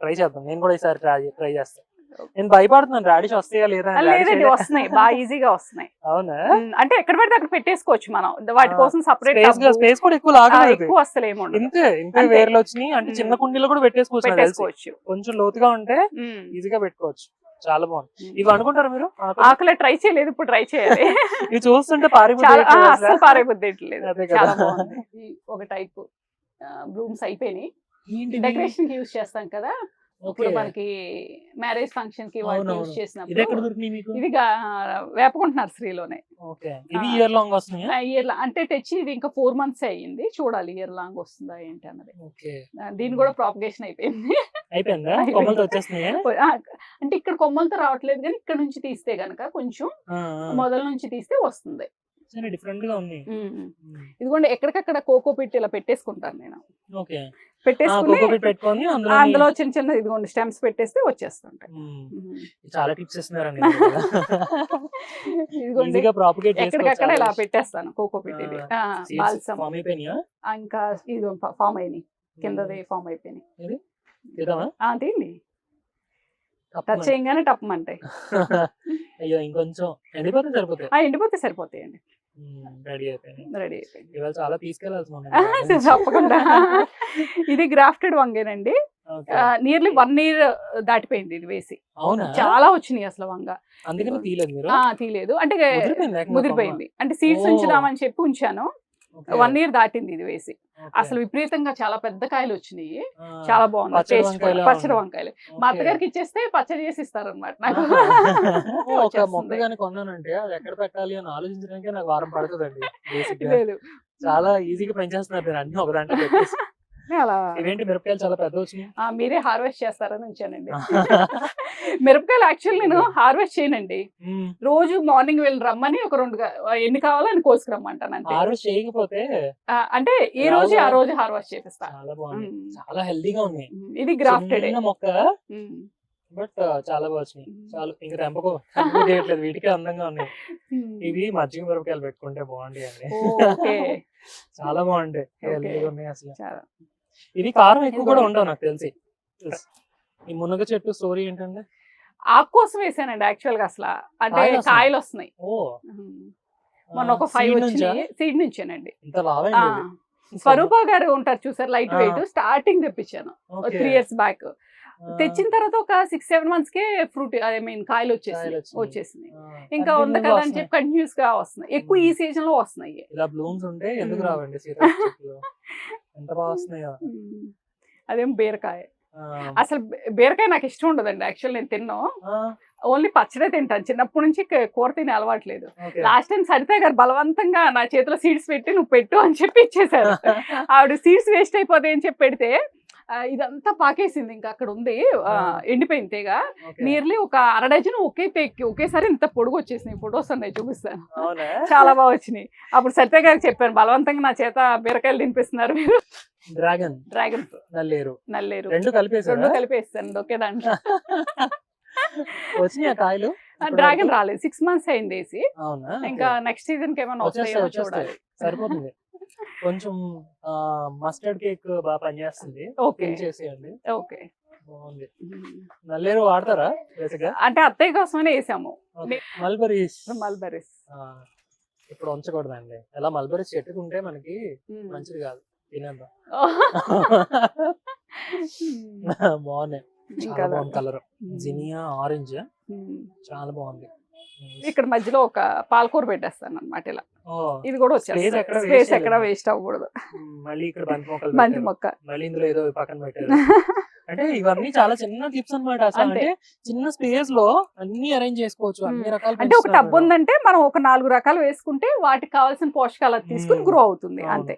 ట్రై చేద్దాం, నేను కూడా ఈసారి ట్రై చేస్తాను. నేను భయపడుతున్నాను రాడిష్ వస్తాయా లేదా. లేదండి, వస్తున్నాయి, బాగా ఈజీగా వస్తున్నాయి. అవునా? అంటే ఎక్కడ పడితే అక్కడ పెట్టేసుకోవచ్చు మనం, వాటి కోసం సపరేట్ స్పేస్ కూడా ఎక్కువ వస్తలేమో. ఇంతే వేర్లు వచ్చినాయి అంటే చిన్న కుండీలో కూడా పెట్టేసుకోవచ్చు. కొంచెం లోతుగా ఉంటే ఈజీగా పెట్టుకోవచ్చు. చాలా బాగుంది. ఇవి అనుకుంటారు మీరు? ఆకులే ట్రై చేయలేదు, ఇప్పుడు ట్రై చేయాలి. ఇవి చూస్తుంటే పారిపోద్దేట్లేదు. చాలా బాగుంది. ఒక టైప్ బ్లూమ్స్ అయిపోయినాయి. డెకరేషన్ కి యూజ్ చేస్తాం కదా, ఇప్పుడు మనకి మ్యారేజ్ ఫంక్షన్ కి వాటిని యూజ్ చేసినప్పుడు. ఇది వేపకుంట నర్సరీలోనే. ఇయర్ లాంగ్ అంటే తెచ్చి ఇది ఇంకా 4 months అయ్యింది. చూడాలి ఇయర్ లాంగ్ వస్తుందా ఏంటి అన్నది. దీని కూడా ప్రాపగేషన్ అయిపోయింది. అంటే ఇక్కడ కొమ్మలతో రావట్లేదు కానీ ఇక్కడ నుంచి తీస్తే గనక కొంచెం మొదల నుంచి తీస్తే వస్తుంది. డిఫరెంట్ గా ఉంది. ఇదిగోండి ఎక్కడికక్కడ కోకో పిట్ ఇలా పెట్టేసుకుంటాను నేను. పెట్టేసుకుని అందులో చిన్న చిన్న ఇదిగోండి స్టెమ్స్ పెట్టేస్తే వచ్చేస్తుంటాయి. చాలా టిప్స్ ఇస్తున్నారండి. ఇదిగోండి ఎక్కడికక్కడ ఇలా పెట్టేస్తాను కోకో పిట్. ఇది బాల్సమ్ ఇంకా ఇది ఫామ్ అయినాయి, కిందది ఫామ్ అయిపోయినాయి. తీయండి, టచ్ చేయగానే టప్మంటాయి. అయ్యో, ఇంకొంచెం ఎండిపోతే సరిపోతాయండి. రెడీ అయిపోయింది. చాలా తీసుకెళ్ళాల్సి తప్పకుండా. ఇది గ్రాఫ్టెడ్ వంగేనండి. నియర్లీ 1 year దాటిపోయింది ఇది వేసి. చాలా వచ్చినాయి అసలు వంగ. తీయలేదు అంటే ముదిరిపోయింది. అంటే సీడ్స్ ఉంచుదామని చెప్పి ఉంచాను. 1 year దాటింది ఇది వేసి. అసలు విపరీతంగా చాలా పెద్ద కాయలు వచ్చినాయి, చాలా బాగుంది టేస్ట్ కూడా. పచ్చడి వంకాయలు మా అత్తగారికి ఇచ్చేస్తే పచ్చడి చేసి ఇస్తారు అనమాట. నాకు ఒక మొక్క గాని కొన్నానంటే అది ఎక్కడ పెట్టాలి అని ఆలోచించడానికి నాకు వారం పడుతుందండి. లేదు, చాలా ఈజీగా పెంచేస్తున్నారు అన్ని ఒక దాంట్లో. ఇవేంటి మిరపకాయలు చాలా పెద్ద వచ్చినాయి. మీరే హార్వెస్ట్ చేస్తారని ఉంచానండి. మిరపకాయలు యాక్చువల్ నేను హార్వెస్ట్ చేయనండి. రోజు మార్నింగ్ వెళ్ళి రమ్మని ఒక 2 ఎన్ని కావాలో అని కోసుకురమ్మంటాను. హార్వెస్ట్ చేయకపోతే అంటే ఈ రోజు ఆ రోజు హార్వెస్ట్ చేపిస్తా. చాలా బాగుంది, చాలా హెల్దీగా ఉంది. ఇది గ్రాఫ్టెడ్ మొక్క, బట్ చాలా బాగా వచ్చినాయి. చాలా ఇంకా తెంపకోట్లేదు, వీటికే అందంగా ఉన్నాయి. ఇవి మజ్జిగ మిరపకాయలు పెట్టుకుంటే బాగుంటాయి అండి. చాలా బాగుంటాయి, హెల్దీగా ఉన్నాయి అసలు. ఇది కారం ఎక్కువ కూడా ఉండవు నాకు తెలిసి. ఈ మునగ చెట్టు స్టోరీ ఏంటంటే ఆకు కోసం వేసానండి యాక్చువల్ గా అసలు. అంటే కాయలు వస్తున్నాయి. కాయలు వస్తున్నాయి. ఓ మొన్న ఒక 5 సీడ్ నుంచా వచ్చినాయి సీడ్ నుంచేనండి. ఇంత లావైంది ఇది. స్వరూప గారు ఉంటారు చూసారు లైట్ ఆ. వెయిట్, స్టార్టింగ్ తెప్పించాను ఓకే. 3 years back. ఆ, తెచ్చిన తర్వాత ఒక 6-7 months కే ఫ్రూట్ కాయలు కాయలు వచ్చేసినాయి. వచ్చినాయి. ఇంకా Continuous ఉంది గా కదా అని వస్తున్నాయి. చెప్పి కంటిన్యూస్ గా వస్తున్నాయి. ఎక్కువ ఈ సీజన్ లో వస్తున్నాయి. ఇలా బ్లూమ్స్ ఉంటే ఎందుకు మ్మ్. రావండి సీతాఫల చెట్లు? ఎంత బాగా వస్తున్నాయో. అదేం బీరకాయ. ఆ, అసలు బీరకాయ నాకు ఇష్టం ఉండదండి యాక్చువల్. నేను తిన్నాను, ఆ, ఓన్లీ పచ్చడే తింటాను. చిన్నప్పటి నుంచి కూర తిని అలవాట్లేదు. ఓకే. లాస్ట్ టైం సరిత గారు బలవంతంగా నా చేతిలో సీడ్స్ పెట్టి నువ్వు పెట్టు అని చెప్పి ఇచ్చేసారు. ఆవిడ సీడ్స్ వేస్ట్ అయిపోతాయి అని చెప్పి పెడితే ఇదంతా పాకేసింది. ఇంకా అక్కడ ఉంది ఎండిపోయింది తీగ. ఓకే. నియర్లీ ఒక 1/2 డజన్ ఒకేసారి ఇంత పొడుగు వచ్చేసినాయి. ఫొటోస్ ఉన్నాయి చూపిస్తాను. అవునా? చాలా బాగా వచ్చినాయి. అప్పుడు సరిత గారికి చెప్పాను, బలవంతంగా నా చేత బీరకాయలు తినిపిస్తున్నారు మీరు. డ్రాగన్ డ్రాగన్ నల్లేరు నల్లేరు రెండు కలిపేసారా? రెండు కలిపేస్తాను ఒకే దాంట్లో. వచ్చినాయి కాయలు? డ్రాగన్ రాలేదు, 6 months అయింది వేసి. అవునా? ఇంకా నెక్స్ట్ సీజన్ కి ఏమైనా వస్తాయో చూడాలి. సరిపోతుంది. కొంచెం మస్టర్డ్ కేక్ బాగా పనిచేస్తుంది. ఓకే చేసేయండి. ఓకే. బాగుంది. నల్లేరు వాడతారా బేసిక్గా? అంటే అత్తయ్య కోసమనే వేసాము మల్బరీస్. మల్బరీస్. ఇప్పుడు ఉంచకూడదండి. ఎలా మల్బరీస్ చెట్టుకుంటే మనకి మంచిది కాదు, తినేద్దాం. బాగున్నాయి, చాలా బాగుంది కలర్. జినియా ఆరెంజ్ చాలా బాగుంది. ఇక్కడ మధ్యలో ఒక పాలకూర పెట్టేస్తాను అన్నమాట. ఇలా ఇది కూడా Space ఎక్కడ వచ్చేస్తుంది. waste స్పేస్ ఎక్కడ చేయలేదు. వేస్ట్ అవ్వకూడదు. మళ్ళీ ఇక్కడ బంతి మొక్కలు బంతి పెట్టారు. మొక్క. మళ్ళీ ఇందులో ఏదో పక్కన పెట్టారు. అంటే ఇవన్నీ చాలా చిన్న టిప్స్ అన్నమాట. అసలు అంతే. అంటే చిన్న స్పేస్ లో అన్ని అరేంజ్ చేసుకోవచ్చు, అన్ని రకాల అంటే ఒక టబ్ ఉందంటే మనం ఒక 4 రకాలు వేసుకుంటే వాటికి కావాల్సిన పోషకాలు అది తీసుకుని గ్రో అవుతుంది. అంతే.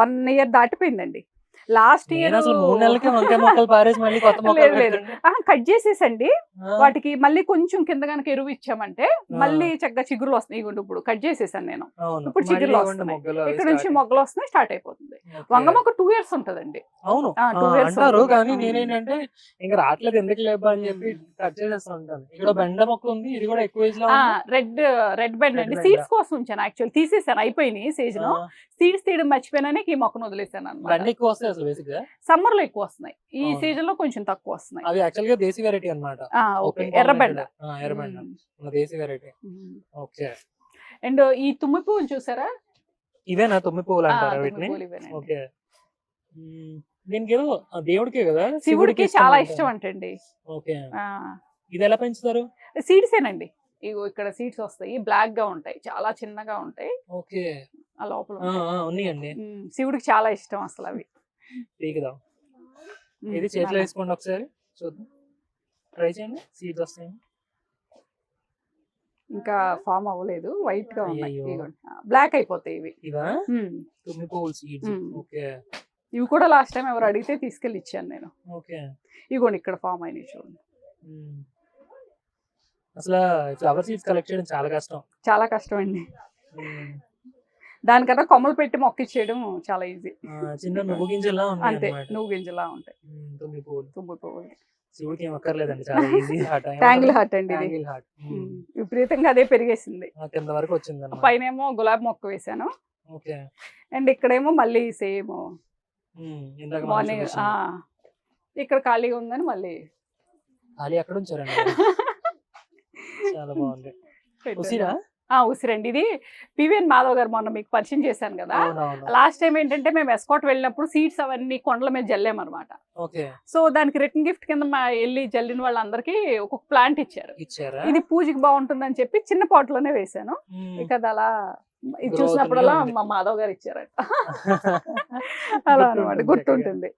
1 year దాటిపోయిందండి. లాస్ట్ ఇయర్ అసలు 3 నెలలకే వంకాయ మొక్కలు పారేసి మళ్ళీ కొత్త మొక్కలు లేదు. కట్ చేసేసండి. వాటికి మళ్ళీ కొంచెం కింద కనుక ఎరువు ఇచ్చామంటే మళ్ళీ చక్కగా చిగురులు వస్తున్నాయి. ఇగోండి ఇప్పుడు కట్ చేసేసాను నేను. ఇప్పుడు చిగురులు వస్తున్నాయి. ఇక్కడ నుంచి మొగ్గలు వస్తున్నాయి, స్టార్ట్ అయిపోతుంది. వంగ మొక్క 2 years ఉంటదండి. అవును 2 years అంటారు, ఉంటుంది. కానీ నేనేంటంటే ఇంకా రావట్లేదు ఎందుకు లేబ్బా అని చెప్పి కట్ చేసేస్తూ ఉంటాను. ఇక్కడ బెండ మొక్క ఉంది, ఇది కూడా ఎక్కువ ఏజ్ లో రెడ్ బెండ్ అండి. Red సీడ్స్ కోసం ఉంచాను యాక్చువల్. తీసేసాను, అయిపోయినాయి సీజన్. సీడ్స్ తీయడం మర్చిపోయినానే ఈ మొక్కను వదిలేసాను బెండ అనమాట. ఎక్కువ వస్తాయి అసలు బేసిక్ గా. సమ్మర్ లో ఎక్కువ వస్తున్నాయి, ఈ అవును. సీజన్ లో కొంచెం తక్కువ వస్తున్నాయి. అవి యాక్చువల్ గా దేశీ వెరైటీ అన్నమాట. ఓకే. ఎర్రబెండ. ఎర్రబెండ దేశీ వెరైటీ. ఓకే. అండ్ ఈ తుమ్మి పువ్వులు చూసారా? ఇవేనా తుమ్మి పువ్వులు అంటారా తుమ్మి వీటిని? పువ్వులు ఇవేనండి. ఓకే. దీనికి ఏదో దేవుడికే కదా, శివుడికి చాలా ఇష్టం అంటండి. ఓకే. ఇది ఎలా పెంచుతారు? సీడ్స్ ఏనండి. ఇగో ఇక్కడ సీడ్స్ వస్తాయి, బ్లాక్ గా ఉంటాయి, చాలా చిన్నగా ఉంటాయి. ఓకే. ఆ లోపల ఉన్నాయండి. శివుడికి చాలా ఇష్టం అసలు అవి. పీకుదాం. ఇది చేతిలో వేసుకోండి ఒకసారి చూద్దాం, ట్రై చేయండి. సీడ్స్ వస్తాయి. ఇంకా ఫామ్ అవ్వలేదు, వైట్ గా ఉన్నాయి. అయ్యయ్యో. బ్లాక్ అయిపోతాయి ఇవి. ఇవా తుమ్మి పువ్వులు సీడ్స్? ఓకే. ఇవి కూడా లాస్ట్ టైం ఎవరు అడిగితే తీసుకెళ్ళి ఇచ్చాను నేను. ఓకే. ఇగోండి ఇక్కడ ఫామ్ అయినాయి చూడండి. అసలు ఫ్లవర్ సీడ్స్ కలెక్ట్ చేయడం చాలా కష్టం. చాలా కష్టం అండి. దానికన్నా కొమ్మలు పెట్టి మొక్కిచ్చేయడం చాలా ఈజీ. చిన్న నువ్వు గింజలా ఉన్నాయి అంతే, అన్నమాట. నువ్వు గింజలా ఉంటాయి తుమ్మి పువ్వులు. తుమ్మి పువ్వులు. శివుడికి ఏం అక్కర్లేదండి, చాలా ఈజీ హార్ట్. ట్యాంగిల్ హార్ట్ అండి ఇది. ట్యాంగిల్ హార్ట్ విపరీతంగా అదే పెరిగేసింది. కింద వరకు వచ్చింది అన్నమాట. పైనేమో గులాబీ మొక్క వేసాను. ఓకే. అండ్ ఇక్కడేమో మళ్ళీ సేమ్ ఇందాక మార్నింగ్ ఇక్కడ ఖాళీగా ఉందని మళ్ళీ ఖాళీ అక్కడ ఉంచారండి. చాలా బాగుంది. ఉసిరా? ఉసిరండి. ఇది పివిఎన్ మాధవ్ గారు మొన్న మీకు పరిచయం చేశాను కదా. అవునవును. లాస్ట్ టైం ఏంటంటే మేము ఎస్కాట్ వెళ్ళినప్పుడు సీడ్స్ అవన్నీ కొండల మీద జల్లామన్నమాట. ఓకే. సో దానికి రిటర్న్ గిఫ్ట్ కింద వెళ్ళి జల్లిన వాళ్ళందరికీ ఒక్కొక్క ప్లాంట్ ఇచ్చారు. ఇచ్చారా? ఇది పూజకి బాగుంటుందని చెప్పి చిన్న పాట్ లోనే వేసాను. ఇక అది అలా ఇది చూసినప్పుడల్లా మా మాధవ్ గారు ఇచ్చారట. అలా అనమాట, గుర్తుంటుంది.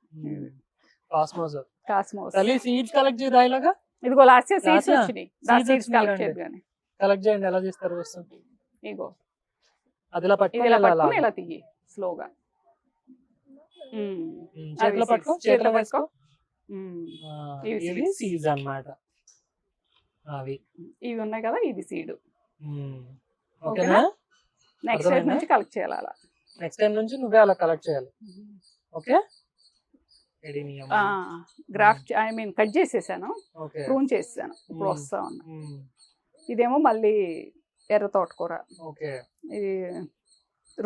కాస్మోస్. కాస్మోస్. సీడ్స్ కలెక్ట్ చేయదా ఇలాగా? ఇదిగో లాస్ట్ ఇయర్ సీడ్స్ Last వచ్చినాయి. seeds సీడ్స్ కలెక్ట్ వచ్చినాయి చేయదు కానీ. కలెక్ట్ చేయండి, ఎలా చేస్తారు? ఇగో అది ఇలా ఇది ఇలా పట్టుకుని పట్టుకుని ఇలా తీయి స్లోగా. చేతిలో పట్టుకో, చేతిలో చేతిలో వేసుకో. ఇవి ఇవి seeds. సీడ్స్ అన్నమాట. అవి ఇవి ఉన్నాయి కదా, ఇది సీడ్. ఓకేనా? నెక్స్ట్ టైం అర్థమైందా? నుంచి కలెక్ట్ చేయాలి అలా. నెక్స్ట్ టైం నుంచి నువ్వే అలా కలెక్ట్ చేయాలి. ఓకే. గ్రాఫ్ట్ కట్ చేసేసాను, ఓకే. ప్రూన్ చేసేసాను. ఇప్పుడు మ్మ్. వస్తా ఉన్నా. ఇదేమో మళ్ళీ ఎర్ర తోటకూర, ఓకే. ఇది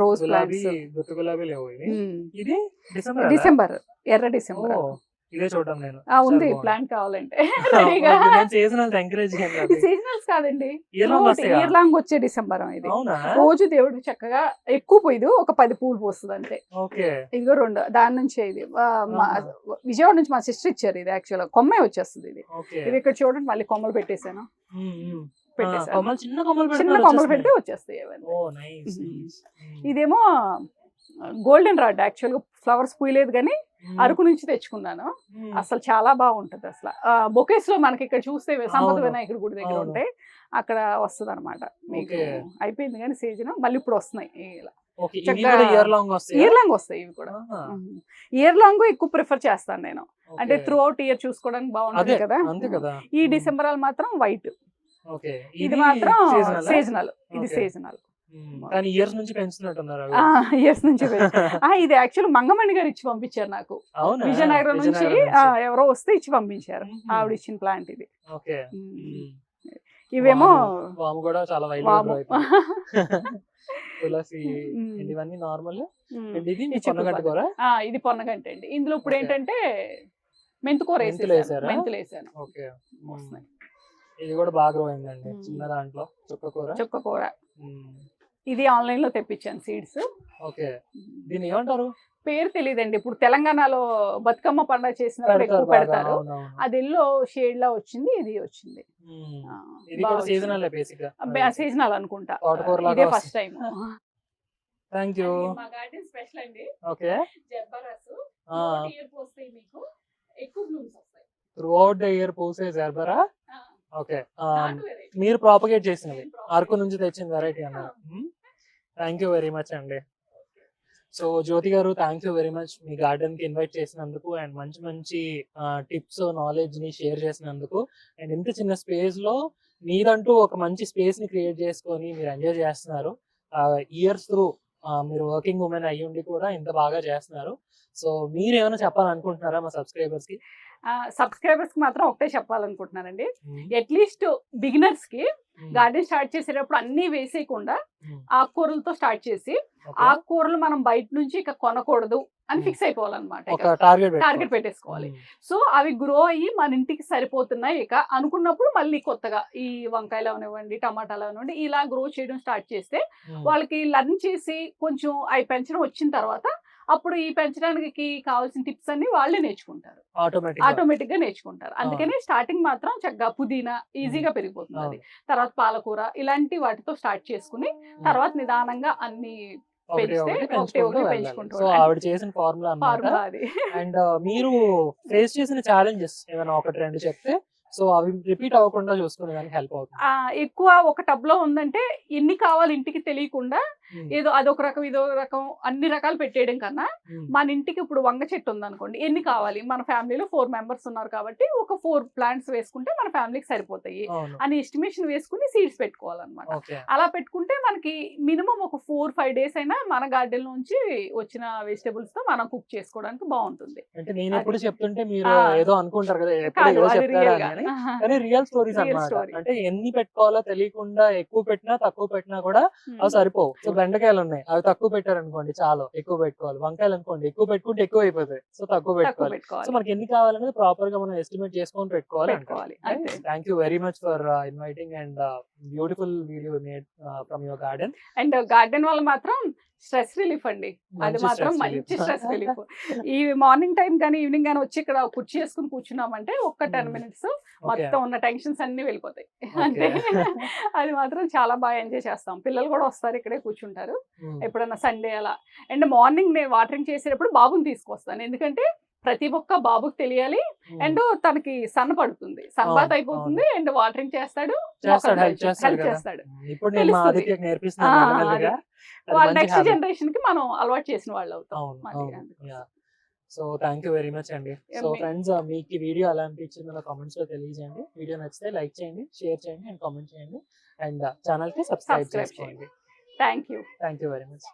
రోజ్ గులాబీ, ప్లాంట్స్. గుత్తి గులాబీ లేవు ఇవి. ఇది డిసెంబర్. డిసెంబర్, ఎర్ర డిసెంబర్. ఇదే చూడడం నేను. ఉంది చాలా బాగుంది. ప్లాంట్ కావాలంటే రెడీగా. నేను సీజనల్స్ ఎంకరేజ్ చేయండి అది. సీజనల్స్ కాదండి, ఇయర్ లాంగ్ వస్తాయా? ఇయర్ లాంగ్ వచ్చే డిసెంబర్ ఇది. అవునా? రోజు దేవుడికి చక్కగా ఎక్కువ పోయిదు, ఒక 10 పూలు పోస్తుంది అంతే. ఓకే. ఇదిగో 2 దాని నుంచే ఇది విజయవాడ నుంచి మా సిస్టర్ ఇచ్చారు. ఇది యాక్చువల్ కొమ్మే వచ్చేస్తుంది ఇది. ఓకే. ఇది ఇక్కడ చూడండి, మళ్ళీ కొమ్మలు పెట్టేశాను. కొమ్మలు చిన్న కొమ్మలు చిన్న పెడతారు కొమ్మలు పెడితే వచ్చేస్తాయి. వచ్చేస్తాయి అవన్నీ. ఓ నైస్. ఇదేమో గోల్డెన్ రాడ్, యాక్చువల్ గా ఫ్లవర్స్ పూయలేదు కానీ అరకు నుంచి తెచ్చుకున్నాను. అసలు చాలా బాగుంటది. అసలు బొకేస్ లో మనకి ఇక్కడ చూస్తే సంపద అవును. వినాయకుడి గుడి దగ్గర అవును. ఉంటే అక్కడ వస్తుంది అనమాట. మీకు ఓకే. అయిపోయింది కానీ సీజన్, మళ్ళీ ఇప్పుడు వస్తున్నాయి. ఇలా ఓకే. ఇవి చక్కగా కూడా ఇయర్ లాంగ్ వస్తాయా? ఇయర్ లాంగ్ వస్తాయి ఇవి కూడా. ఆహా. ఇయర్ లాంగ్ ఎక్కువ ప్రిఫర్ చేస్తాను నేను. అంటే ఓకే. త్రూ అవుట్ ఇయర్ చూసుకోవడానికి అదే బాగుంటుంది కదా. అంతే కదా. ఈ డిసెంబర్ మాత్రం వైట్, ఓకే. ఇది మాత్రం seasonal ఆ? సీజనల్. ఇది ఓకే. సీజనల్. కానీ ఇయర్స్ నుంచి పెంచుతున్నట్టున్నారు అవి. ఇయర్స్ నుంచి ఇది యాక్చువల్ మంగమణి గారు ఇచ్చి పంపించారు నాకు. అవునా? విజయనగరం నుంచి విజయనగరం నుంచి. ఎవరో వస్తే ఇచ్చి పంపించారు. మ్మ్. ఆవిడ ఇచ్చిన ప్లాంట్ ఇది. ఓకే. ఇవేమో వాము కూడా చాలా వైల్డ్ వాము. తులసి మ్మ్. ఇవన్నీ నార్మల్. మ్మ్. ఇది మీ చిక్కుడు పొన్నగంటి కూర. ఇది పొన్నగంట అండి. ఇందులో ఇప్పుడు ఓకే. ఏంటంటే మెంతుకూర మెంతులు వేసారా? మెంతులు వేసాను. ఓకే. వస్తున్నాయి. ఇది కూడా బాగా గ్రో అయిందండి. మ్మ్. చిన్న దాంట్లో చుక్క కూర. చుక్క కూర మ్మ్. ఇది ఆన్లైన్ లో తెప్పించాను సీడ్స్. ఓకే. దీన్ని ఏమంటారు? పేరు తెలియదండి. ఇప్పుడు తెలంగాణలో బతుకమ్మ పండుగ చేసినప్పుడు పెడతారు ఎక్కువ బాగా. పెడతారు. అవునవును. అది ఎల్లో షేడ్ లా వచ్చింది, ఇది వచ్చింది. మ్మ్. ఆ, ఇది బాగా కూడా వచ్చింది. సీజనల్ బేసిక్ గా. సీజనల్ అనుకుంటా. తోటకూర లాగా ఇదే వస్తుంది. First time. Thank you. మా గార్డెన్ స్పెషల్ అండి. ఓకే. జర్బరస్ ఆ. ఇయర్ పోస్తాయి, మీకు ఎక్కువ బ్లూమ్స్ వస్తాయి. త్రూ అవుట్ ద ఇయర్ పూసే జర్బరా. ఆ, ఓకే. నాటు variety. మీరు ప్రాపగేట్ చేసినవి నేను అరకు propagate నుంచి తెచ్చిన వెరైటీ అన్నారు. ఆ. థ్యాంక్ యూ వెరీ మచ్ అండి. సో జ్యోతి గారు, thank you very much me garden కి ఇన్వైట్ చేసినందుకు అండ్ మంచి మంచి టిప్స్ నాలెడ్జ్ ని షేర్ చేసినందుకు. అండ్ ఇంత చిన్న స్పేస్ లో మీదంటూ ఒక మంచి స్పేస్ ని క్రియేట్ చేసుకొని మీరు ఎంజాయ్ చేస్తున్నారు. ఇయర్స్ త్రూ మీరు వర్కింగ్ ఉమెన్ అయ్యి ఉండి కూడా ఇంత బాగా చేస్తున్నారు. సో మీరు ఏమైనా చెప్పాలనుకుంటున్నారా మా సబ్స్క్రైబర్స్ కి? సబ్స్క్రైబర్స్ కి మాత్రం ఒకటే చెప్పాలనుకుంటున్నానండి. అట్లీస్ట్ బిగినర్స్ కి గార్డెన్ స్టార్ట్ చేసేటప్పుడు అన్ని వేసేయకుండా ఆకుకూరలతో స్టార్ట్ చేసి, ఆకుకూరలు మనం బయట నుంచి ఇక కొనకూడదు అని ఫిక్స్ అయిపోవాలన్నమాట. ఒక టార్గెట్ టార్గెట్ పెట్టేసుకోవాలి. సో అవి గ్రో అయ్యి మన ఇంటికి సరిపోతున్నాయి ఇక అనుకున్నప్పుడు మళ్ళీ కొత్తగా ఈ వంకాయలు అవనివ్వండి, టమాటాలు అవనివ్వండి, ఇలా గ్రో చేయడం స్టార్ట్ చేస్తే వాళ్ళకి లర్న్ చేసి కొంచెం అవి పెంచడం వచ్చిన తర్వాత అప్పుడు ఈ పెంచడానికి కావాల్సిన టిప్స్ అన్ని వాళ్ళే నేర్చుకుంటారు, ఆటోమేటిక్ గా నేర్చుకుంటారు. అందుకని స్టార్టింగ్ మాత్రం చక్కగా పుదీనా ఈజీగా పెరిగిపోతుంది. అది తర్వాత పాలకూర ఇలాంటి వాటితో స్టార్ట్ చేసుకుని తర్వాత నిదానంగా అన్ని పెంచుకుంటూ ఆవిడ చేసిన ఫార్ములా ఫార్ములా అది. అండ్ మీరు ఫేస్ చేసిన ఛాలెంజెస్ ఏమైనా ఒకటి రెండు చెప్తే సో అవి రిపీట్ అవ్వకుండా చూసుకునేదానికి హెల్ప్ అవుతుంది. ఎక్కువ ఒక టబ్ లో ఉందంటే ఎన్ని కావాలి ఇంటికి తెలియకుండా ఏదో అదొక రకం ఇదొక రకం అన్ని రకాలు పెట్టేయడం కన్నా మన ఇంటికి ఇప్పుడు వంగ చెట్టు ఉందనుకోండి, ఎన్ని కావాలి మన ఫ్యామిలీలో 4 మెంబర్స్ ఉన్నారు కాబట్టి ఒక 4 ప్లాంట్స్ వేసుకుంటే మన ఫ్యామిలీకి సరిపోతాయి అని ఎస్టిమేషన్ వేసుకుని సీడ్స్ పెట్టుకోవాలన్నమాట. అలా పెట్టుకుంటే మనకి మినిమం ఒక 4-5 డేస్ అయినా మన గార్డెన్ నుంచి వచ్చిన వెజిటబుల్స్ తో మనం కుక్ చేసుకోవడానికి బాగుంటుంది. అంటే నేను ఎప్పుడు చెప్తుంటే మీరు ఏదో అనుకుంటారు కదా కానీ రియల్ స్టోరీస్ అన్నమాట. అంటే ఎన్ని పెట్టుకోవాలో తెలియకుండా ఎక్కువ పెట్టినా తక్కువ పెట్టినా కూడా అవి సరిపోవు. సో బెండకాయలు ఉన్నాయి, అవి తక్కువ పెట్టారు అనుకోండి చాలు ఎక్కువ పెట్టుకోవాలి. వంకాయలు అనుకోండి ఎక్కువ పెట్టుకుంటే ఎక్కువ అయిపోతాయి, సో తక్కువ పెట్టుకోవాలి. సో మనకి ఎన్ని కావాలనేది ప్రాపర్ గా మనం ఎస్టిమేట్ చేసుకొని పెట్టుకోవాలి. Thank you very much for inviting and beautiful video made from your garden. And garden వల్ల మాత్రం స్ట్రెస్ రిలీఫ్ అండి, అది మాత్రం మంచి స్ట్రెస్ రిలీఫ్. ఈ మార్నింగ్ టైం కానీ ఈవినింగ్ కానీ వచ్చి ఇక్కడ కుర్చీ చేసుకుని కూర్చున్నామంటే ఒక్క 10 మినిట్స్ మొత్తం ఉన్న టెన్షన్స్ అన్ని వెళ్ళిపోతాయి అంతే. అది మాత్రం చాలా బాగా ఎంజాయ్ చేస్తాం. పిల్లలు కూడా వస్తారు, ఇక్కడే కూర్చుంటారు ఎప్పుడన్నా సండే అలా. అండ్ మార్నింగ్ నేను వాటరింగ్ చేసేటప్పుడు బాబుని తీసుకొస్తాను, ఎందుకంటే ప్రతి ఒక్క బాబుకి తెలియాలి. అండ్ తనకి సన్ పడుతుంది, సన్ బాత్ అయిపోతుంది అండ్ వాటరింగ్ చేస్తాడు, హెల్ప్ చేస్తాడు. వాళ్ళ నెక్స్ట్ జనరేషన్ కి మనం అలవాటు చేసిన వాళ్ళు అవుతాం. So thank you very much అండి. సో ఫ్రెండ్స్ మీకు ఈ వీడియో ఎలా అనిపించిందో కామెంట్స్ లో తెలియజేయండి. వీడియో నచ్చితే లైక్ చేయండి, షేర్ చేయండి అండ్ కామెంట్ చేయండి అండ్ ఛానల్ కి సబ్స్క్రైబ్ చేసుకోండి. Thank you very much.